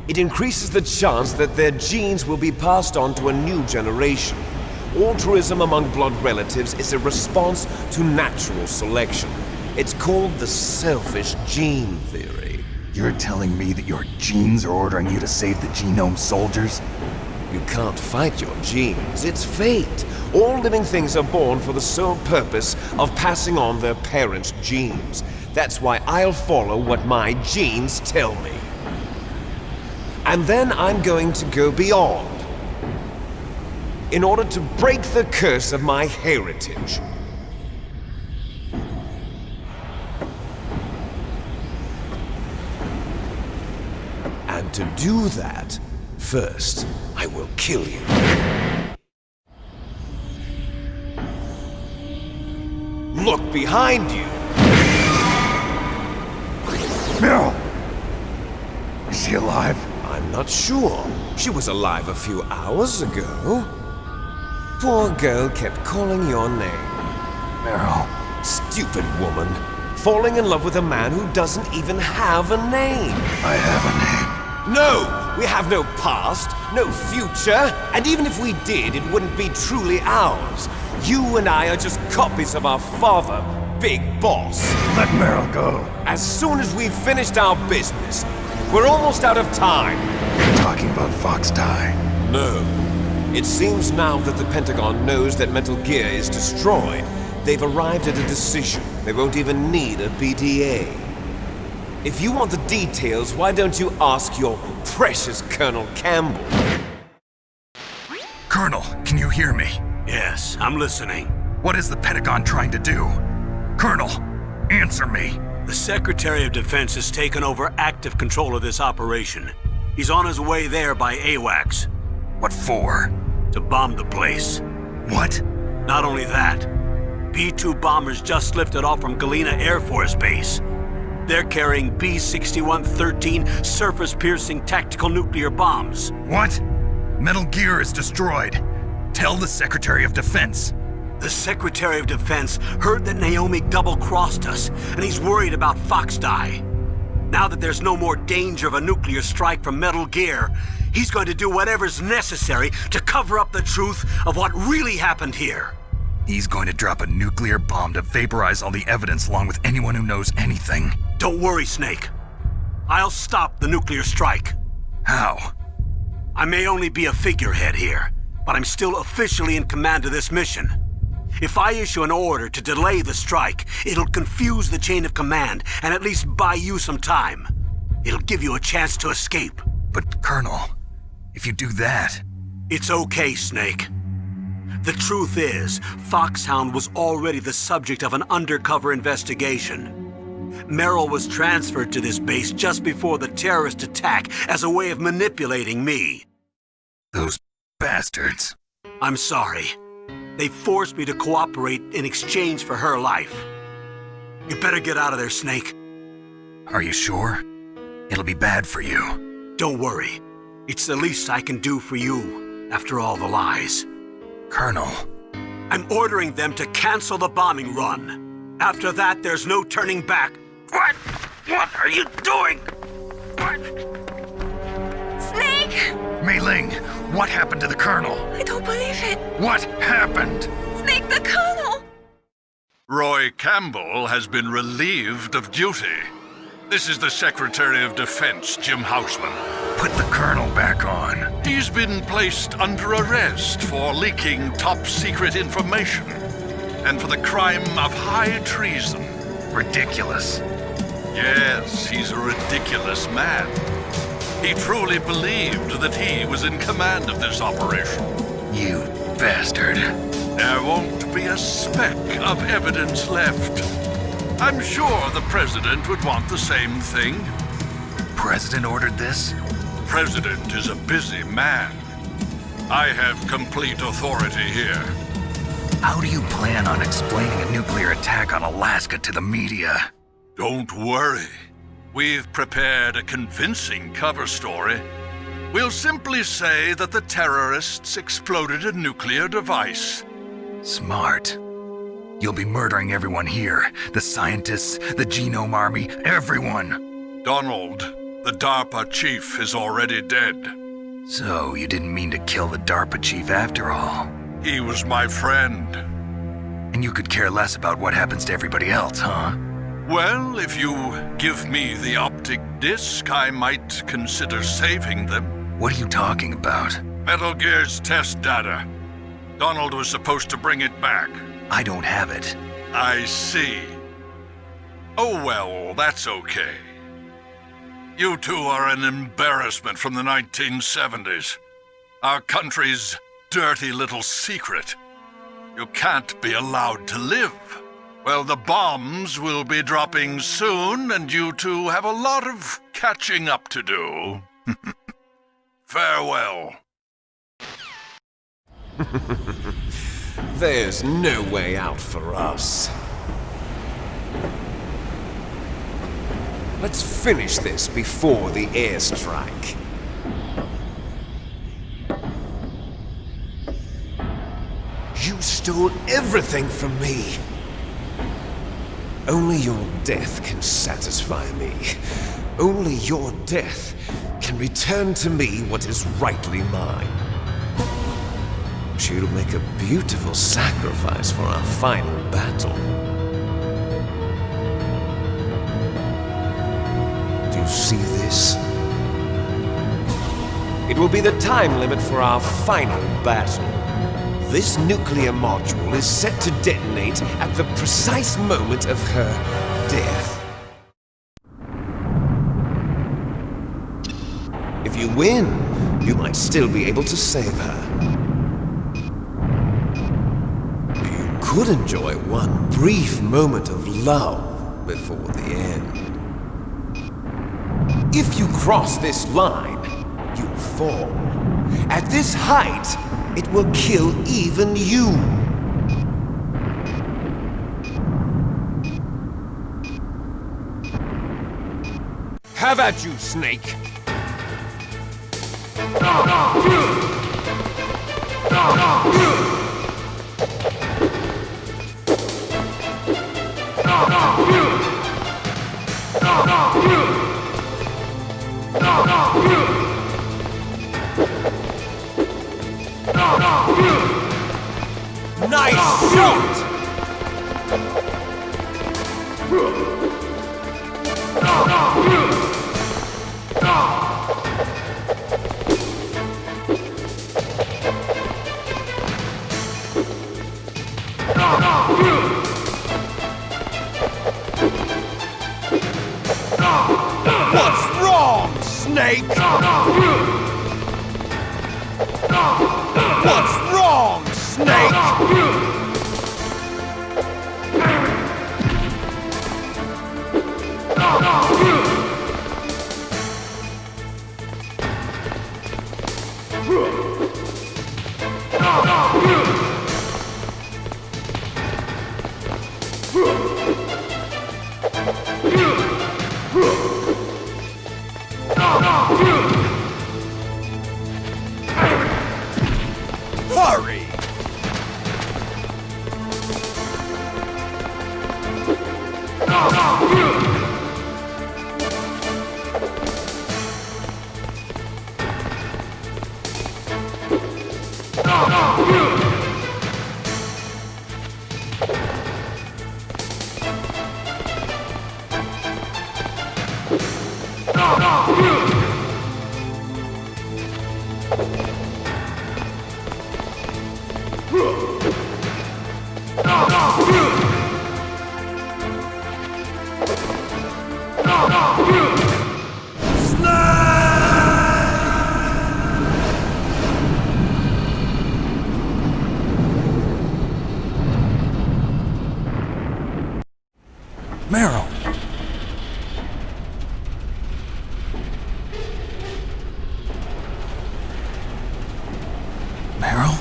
It increases the chance that their genes will be passed on to a new generation. Altruism among blood relatives is a response to natural selection. It's called the selfish gene theory. You're telling me that your genes are ordering you to save the Genome Soldiers? You can't fight your genes. It's fate. All living things are born for the sole purpose of passing on their parents' genes. That's why I'll follow what my genes tell me. And then I'm going to go beyond, in order to break the curse of my heritage. And to do that, first, I will kill you. Look behind you! Meryl! Is she alive? I'm not sure. She was alive a few hours ago. Poor girl kept calling your name. Meryl. Stupid woman. Falling in love with a man who doesn't even have a name. I have a name. No! We have no past, no future, and even if we did, it wouldn't be truly ours. You and I are just copies of our father, Big Boss. Let Meryl go. As soon as we've finished our business, We're almost out of time. Talking about Fox Die. No. It seems now that the Pentagon knows that Metal Gear is destroyed. They've arrived at a decision. They won't even need a BDA. If you want the details, why don't you ask your precious Colonel Campbell? Colonel, can you hear me? Yes, I'm listening. What is the Pentagon trying to do? Colonel, answer me. The Secretary of Defense has taken over active control of this operation. He's on his way there by AWACS. What for? To bomb the place. What? Not only that, B-2 bombers just lifted off from Galena Air Force Base. They're carrying B-6113 surface-piercing tactical nuclear bombs. What? Metal Gear is destroyed. Tell the Secretary of Defense. The Secretary of Defense heard that Naomi double-crossed us, and he's worried about Fox Die. Now that there's no more danger of a nuclear strike from Metal Gear, he's going to do whatever's necessary to cover up the truth of what really happened here. He's going to drop a nuclear bomb to vaporize all the evidence along with anyone who knows anything. Don't worry, Snake. I'll stop the nuclear strike. How? I may only be a figurehead here, but I'm still officially in command of this mission. If I issue an order to delay the strike, it'll confuse the chain of command and at least buy you some time. It'll give you a chance to escape. But, Colonel, if you do that... It's okay, Snake. The truth is, Foxhound was already the subject of an undercover investigation. Meryl was transferred to this base just before the terrorist attack as a way of manipulating me. Those bastards. I'm sorry. They forced me to cooperate in exchange for her life. You better get out of there, Snake. Are you sure? It'll be bad for you. Don't worry. It's the least I can do for you, after all the lies. Colonel. I'm ordering them to cancel the bombing run. After that, there's no turning back. What? What are you doing? What? Snake! Mei Ling, what happened to the Colonel? I don't believe it. What happened? Snake, the Colonel! Roy Campbell has been relieved of duty. This is the Secretary of Defense, Jim Houseman. Put the Colonel back on. He's been placed under arrest for leaking top-secret information and for the crime of high treason. Ridiculous. Yes, he's a ridiculous man. He truly believed that he was in command of this operation. You bastard. There won't be a speck of evidence left. I'm sure the President would want the same thing. President ordered this? President is a busy man. I have complete authority here. How do you plan on explaining a nuclear attack on Alaska to the media? Don't worry. We've prepared a convincing cover story. We'll simply say that the terrorists exploded a nuclear device. Smart. You'll be murdering everyone here. The scientists, the Genome Army, everyone. Donald, the DARPA chief, is already dead. So you didn't mean to kill the DARPA chief after all. He was my friend. And you could care less about what happens to everybody else, huh? Well, if you give me the optic disc, I might consider saving them. What are you talking about? Metal Gear's test data. Donald was supposed to bring it back. I don't have it. I see. Oh well, that's okay. You two are an embarrassment from the 1970s. Our country's dirty little secret. You can't be allowed to live. Well, the bombs will be dropping soon, and you two have a lot of catching up to do. Farewell. There's no way out for us. Let's finish this before the airstrike. You stole everything from me. Only your death can satisfy me. Only your death can return to me what is rightly mine. She'll make a beautiful sacrifice for our final battle. Do you see this? It will be the time limit for our final battle. This nuclear module is set to detonate at the precise moment of her death. If you win, you might still be able to save her. You could enjoy one brief moment of love before the end. If you cross this line, you fall. At this height, it will kill even you. Have at you, Snake. Nice shot! What's wrong, Snake? What's wrong, Snake? Hurry! Meryl! Meryl?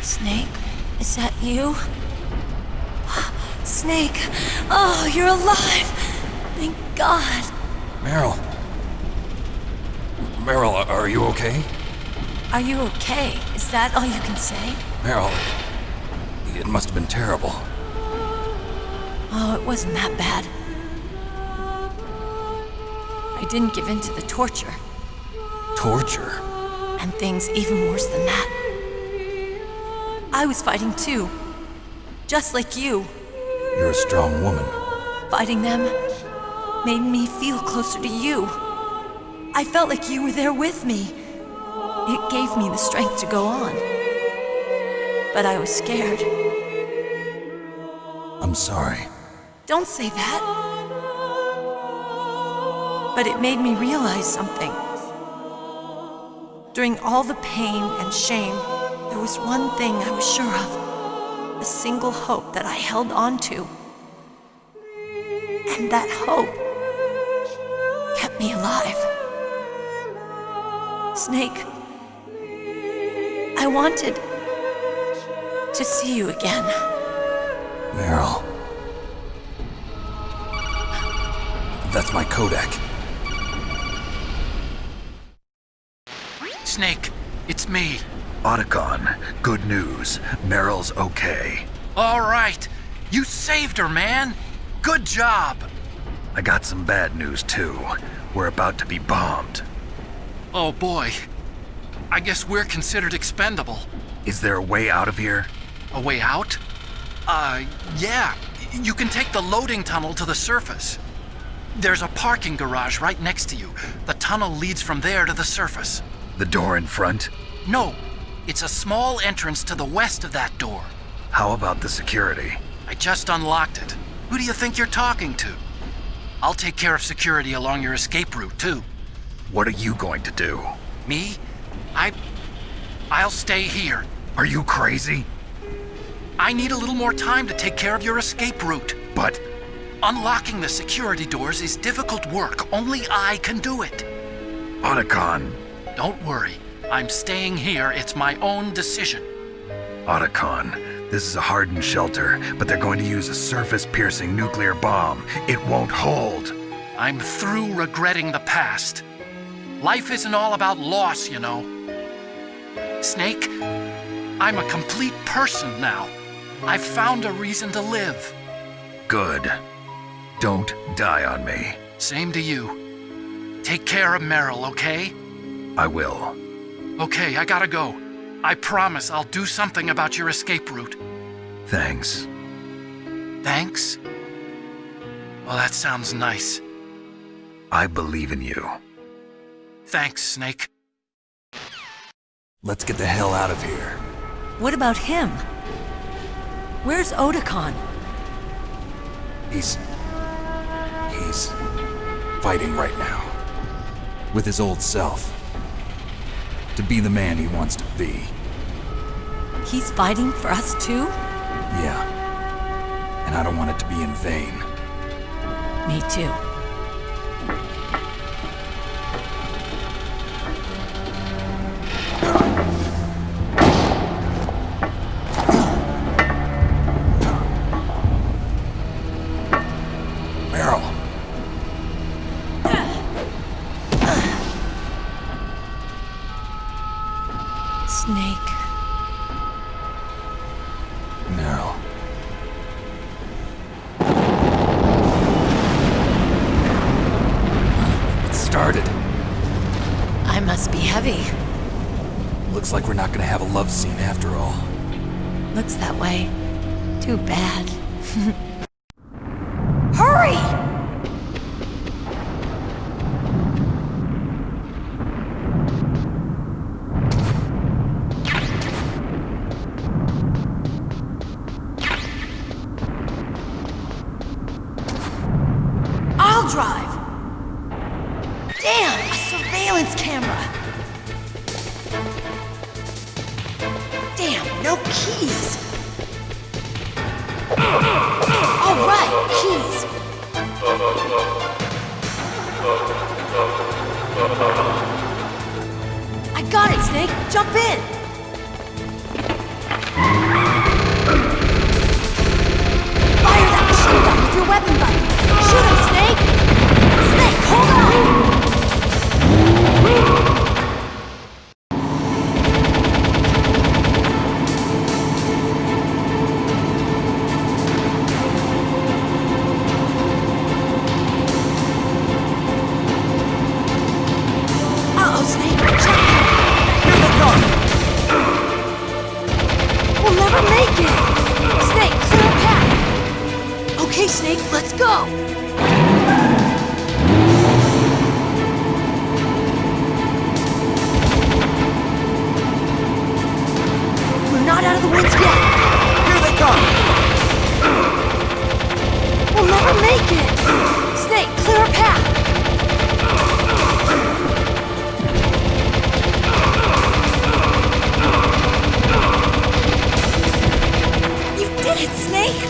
Snake, is that you? Snake, oh, you're alive! Thank God. Meryl? Meryl, are you okay? Are you okay? Is that all you can say? Meryl, it must have been terrible. Oh, it wasn't that bad. I didn't give in to the torture. Torture? And things even worse than that. I was fighting too. Just like you. You're a strong woman. Fighting them made me feel closer to you. I felt like you were there with me. It gave me the strength to go on. But I was scared. I'm sorry. Don't say that. But it made me realize something. During all the pain and shame, there was one thing I was sure of. A single hope that I held on to. And that hope kept me alive. Snake, I wanted to see you again. Meryl. That's my Kodak. Snake, it's me. Otacon, good news. Meryl's okay. All right. You saved her, man. Good job. I got some bad news, too. We're about to be bombed. Oh, boy. I guess we're considered expendable. Is there a way out of here? A way out? Yeah. You can take the loading tunnel to the surface. There's a parking garage right next to you. The tunnel leads from there to the surface. The door in front? No, it's a small entrance to the west of that door. How about the security? I just unlocked it. Who do you think you're talking to? I'll take care of security along your escape route, too. What are you going to do? Me? I'll stay here. Are you crazy? I need a little more time to take care of your escape route. But... Unlocking the security doors is difficult work. Only I can do it. Otacon. Don't worry. I'm staying here. It's my own decision. Otacon, this is a hardened shelter, but they're going to use a surface-piercing nuclear bomb. It won't hold. I'm through regretting the past. Life isn't all about loss, you know. Snake, I'm a complete person now. I've found a reason to live. Good. Don't die on me. Same to you. Take care of Meryl, okay? I will. Okay, I gotta go. I promise I'll do something about your escape route. Thanks. Thanks? Well, that sounds nice. I believe in you. Thanks, Snake. Let's get the hell out of here. What about him? Where's Otacon? He's fighting right now. With his old self. To be the man he wants to be. He's fighting for us too? Yeah. And I don't want it to be in vain. Me too. Meryl. Snake. Meryl. It started. I must be heavy. Looks like we're not gonna have a love scene after all. Looks that way. Too bad. Hurry! I'll drive! Damn, a surveillance camera! Damn, no keys! All right, keys. I got it, Snake. Jump in. Fire that machine gun with your weapon button. Shoot him, Snake. Snake, hold on. Uh-oh, Snake. Check. Here they come. We'll never make it. Snake, clear a path. Okay, Snake, let's go. We're not out of the woods yet. Here they come. We'll never make it. Snake, clear a path. You did it, Snake!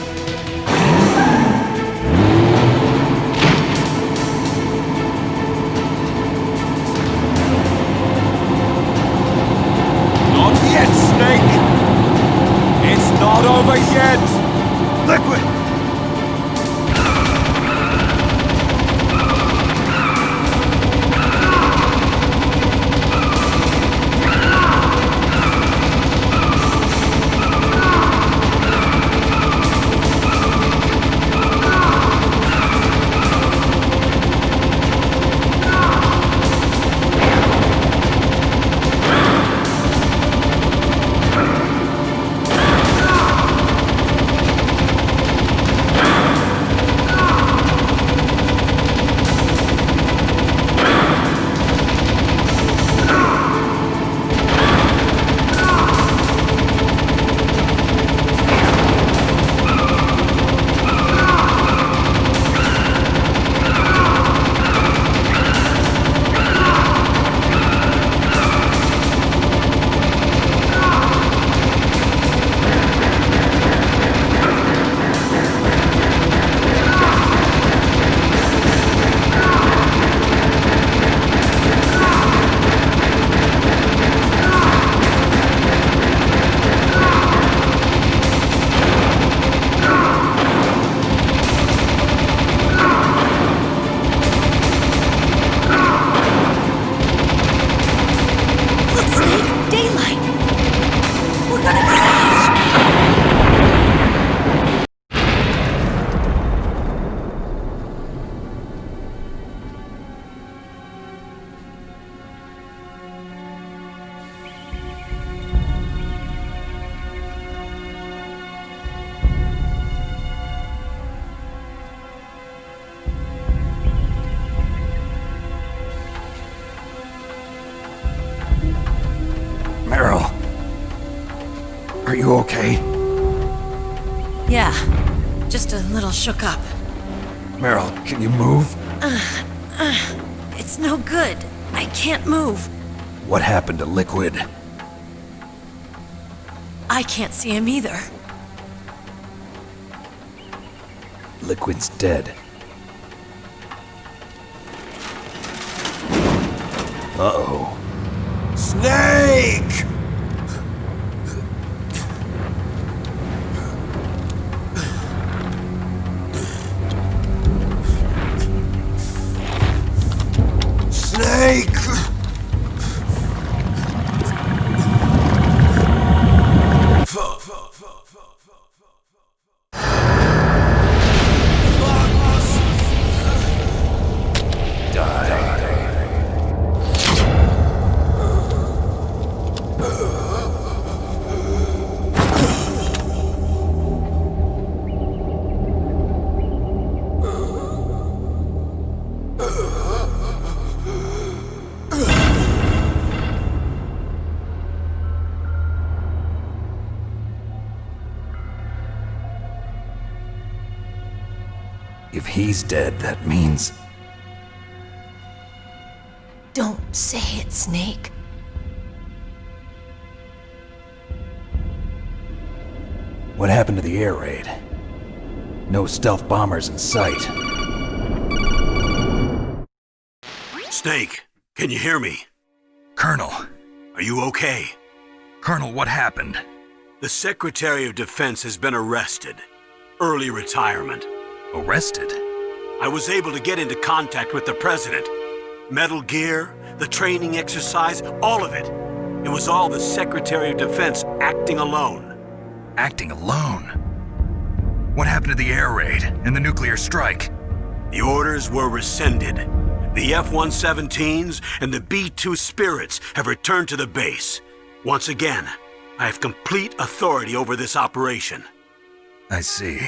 Are you okay? Yeah, just a little shook up. Meryl, can you move? It's no good. I can't move. What happened to Liquid? I can't see him either. Liquid's dead. Uh-oh. Snake! Snake! If he's dead, that means... Don't say it, Snake. What happened to the air raid? No stealth bombers in sight. Snake, can you hear me? Colonel. Are you okay? Colonel, what happened? The Secretary of Defense has been arrested. Early retirement. Arrested? I was able to get into contact with the President. Metal Gear, the training exercise, all of it. It was all the Secretary of Defense acting alone. Acting alone? What happened to the air raid and the nuclear strike? The orders were rescinded. The F-117s and the B-2 Spirits have returned to the base. Once again, I have complete authority over this operation. I see.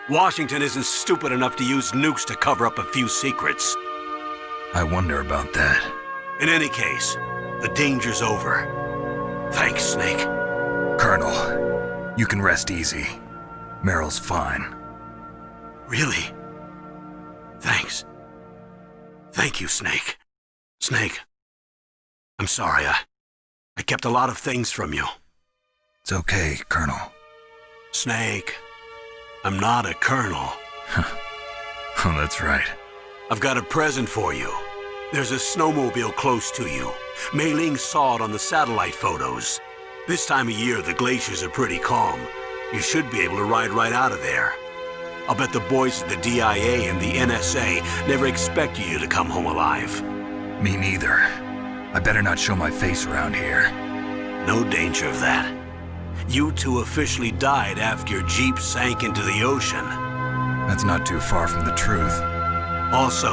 Washington isn't stupid enough to use nukes to cover up a few secrets. I wonder about that. In any case, the danger's over. Thanks, Snake. Colonel, you can rest easy. Meryl's fine. Really? Thanks. Thank you, Snake. Snake, I'm sorry. I kept a lot of things from you. It's okay, Colonel. Snake, I'm not a colonel. Oh, that's right. I've got a present for you. There's a snowmobile close to you. Mei Ling saw it on the satellite photos. This time of year, the glaciers are pretty calm. You should be able to ride right out of there. I'll bet the boys at the DIA and the NSA never expected you to come home alive. Me neither. I better not show my face around here. No danger of that. You two officially died after your Jeep sank into the ocean. That's not too far from the truth. Also,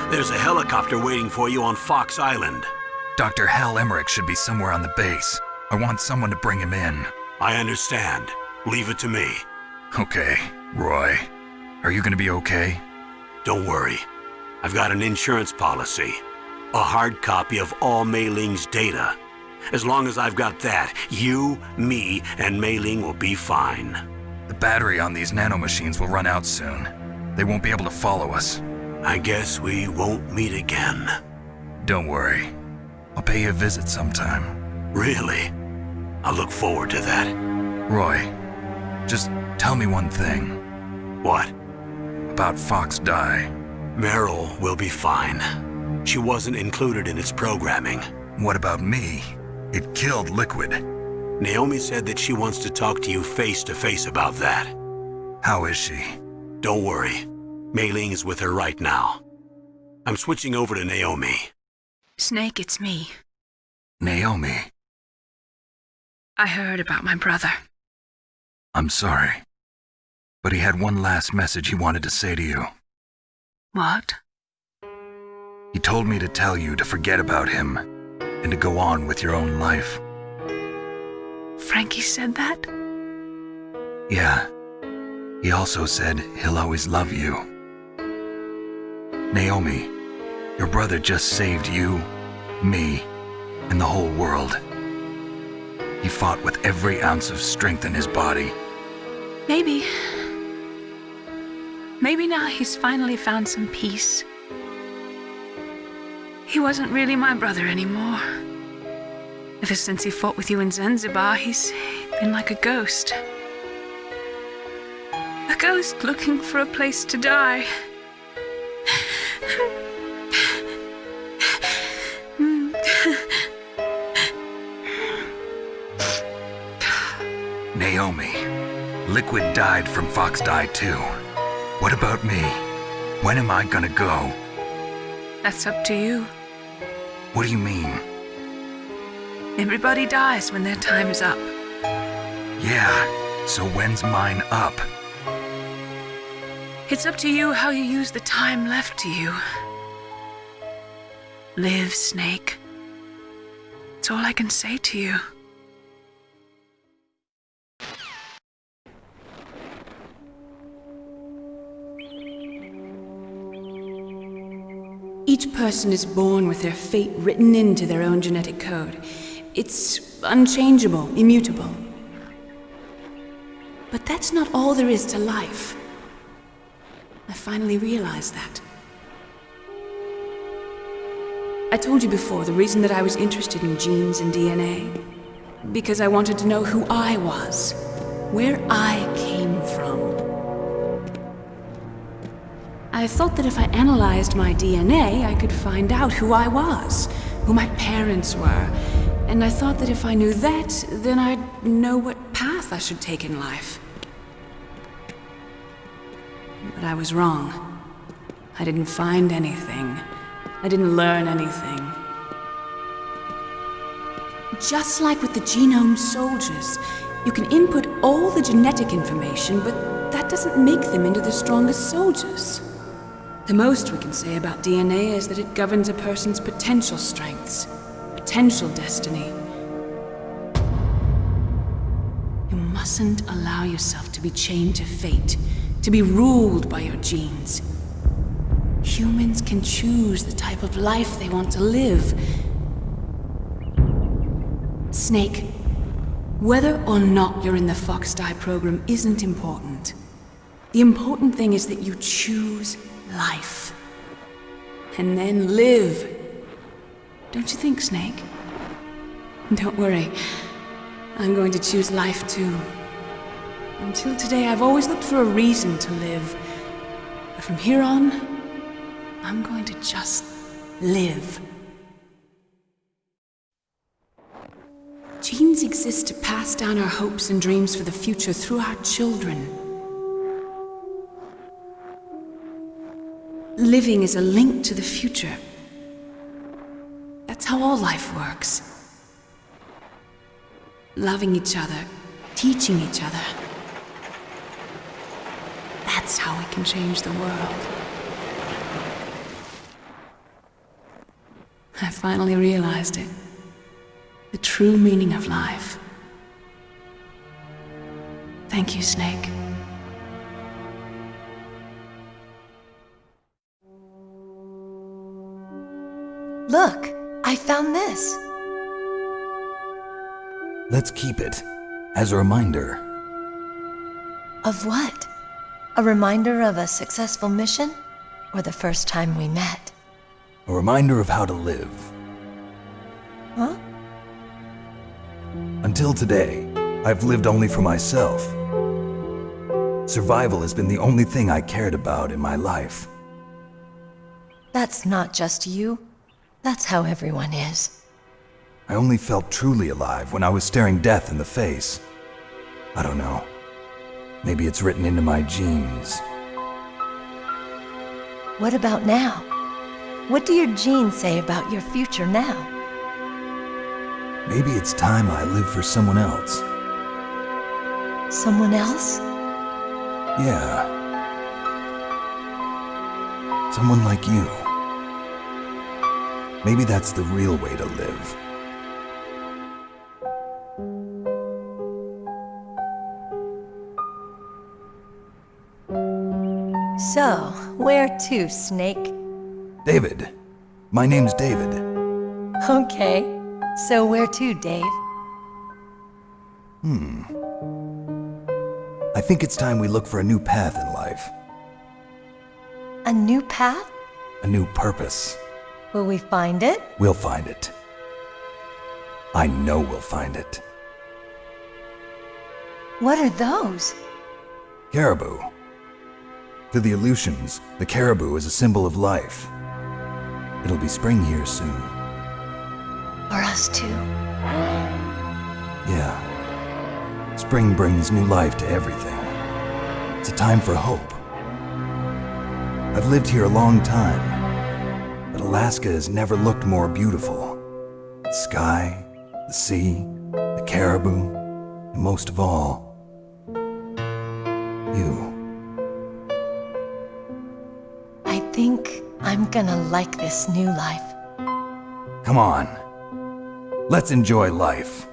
there's a helicopter waiting for you on Fox Island. Dr. Hal Emmerich should be somewhere on the base. I want someone to bring him in. I understand. Leave it to me. Okay, Roy. Are you gonna be okay? Don't worry. I've got an insurance policy. A hard copy of all Mei Ling's data. As long as I've got that, you, me, and Mei Ling will be fine. The battery on these nanomachines will run out soon. They won't be able to follow us. I guess we won't meet again. Don't worry. I'll pay you a visit sometime. Really? I look forward to that. Roy, just tell me one thing. What? About Fox Die. Meryl will be fine. She wasn't included in its programming. What about me? It killed Liquid. Naomi said that she wants to talk to you face to face about that. How is she? Don't worry. Mei Ling is with her right now. I'm switching over to Naomi. Snake, it's me. Naomi. I heard about my brother. I'm sorry. But he had one last message he wanted to say to you. What? He told me to tell you to forget about him and to go on with your own life. Frankie said that? Yeah. He also said he'll always love you. Naomi, your brother just saved you, me, and the whole world. He fought with every ounce of strength in his body. Maybe now he's finally found some peace. He wasn't really my brother anymore. Ever since he fought with you in Zanzibar, he's been like a ghost. A ghost looking for a place to die. Naomi, Liquid died from Fox Die too. What about me? When am I gonna go? That's up to you. What do you mean? Everybody dies when their time is up. Yeah, so when's mine up? It's up to you how you use the time left to you. Live, Snake. That's all I can say to you. Each person is born with their fate written into their own genetic code. It's unchangeable, immutable. But that's not all there is to life. I finally realized that. I told you before the reason that I was interested in genes and DNA. Because I wanted to know who I was, where I came from. I thought that if I analyzed my DNA, I could find out who I was, who my parents were. And I thought that if I knew that, then I'd know what path I should take in life. But I was wrong. I didn't find anything. I didn't learn anything. Just like with the genome soldiers, you can input all the genetic information, but that doesn't make them into the strongest soldiers. The most we can say about DNA is that it governs a person's potential strengths, potential destiny. You mustn't allow yourself to be chained to fate, to be ruled by your genes. Humans can choose the type of life they want to live. Snake, whether or not you're in the Fox Die program isn't important. The important thing is that you choose life. And then live. Don't you think, Snake? Don't worry. I'm going to choose life too. Until today, I've always looked for a reason to live. But from here on, I'm going to just live. Genes exist to pass down our hopes and dreams for the future through our children. Living is a link to the future. That's how all life works. Loving each other, teaching each other. That's how we can change the world. I finally realized it. The true meaning of life. Thank you, Snake. Look, I found this. Let's keep it as a reminder. Of what? A reminder of a successful mission? Or the first time we met? A reminder of how to live. Huh? Until today, I've lived only for myself. Survival has been the only thing I cared about in my life. That's not just you. That's how everyone is. I only felt truly alive when I was staring death in the face. I don't know. Maybe it's written into my genes. What about now? What do your genes say about your future now? Maybe it's time I live for someone else. Someone else? Yeah. Someone like you. Maybe that's the real way to live. So, where to, Snake? David. My name's David. Okay. So where to, Dave? I think it's time we look for a new path in life. A new path? A new purpose. Will we find it? We'll find it. I know we'll find it. What are those? Caribou. To the Aleutians, the caribou is a symbol of life. It'll be spring here soon. For us too? Yeah. Spring brings new life to everything. It's a time for hope. I've lived here a long time, but Alaska has never looked more beautiful. The sky, the sea, the caribou, and most of all, you. I think I'm gonna like this new life. Come on. Let's enjoy life.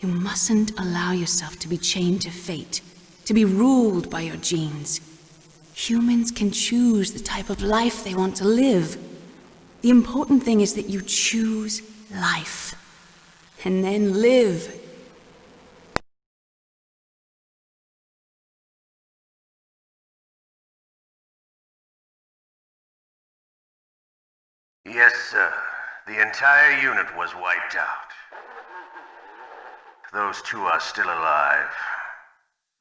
You mustn't allow yourself to be chained to fate, to be ruled by your genes. Humans can choose the type of life they want to live. The important thing is that you choose life. And then live. Yes, sir. The entire unit was wiped out. Those two are still alive.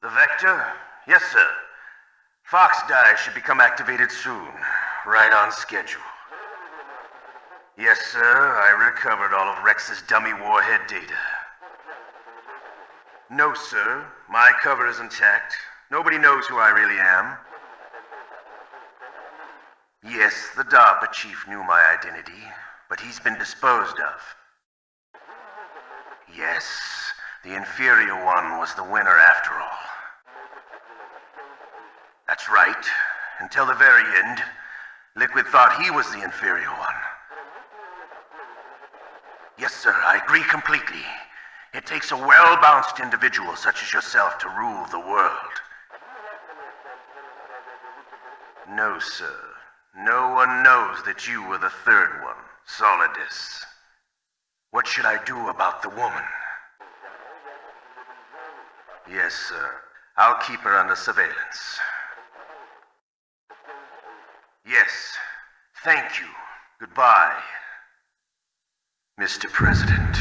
The Vector? Yes, sir. Fox Die should become activated soon. Right on schedule. Yes, sir. I recovered all of Rex's dummy warhead data. No, sir. My cover is intact. Nobody knows who I really am. Yes, the DARPA chief knew my identity, but he's been disposed of. Yes, the inferior one was the winner after all. That's right. Until the very end, Liquid thought he was the inferior one. Yes, sir, I agree completely. It takes a well-balanced individual such as yourself to rule the world. No, sir. No one knows that you were the third one, Solidus. What should I do about the woman? Yes, sir. I'll keep her under surveillance. Yes. Thank you. Goodbye, Mr. President.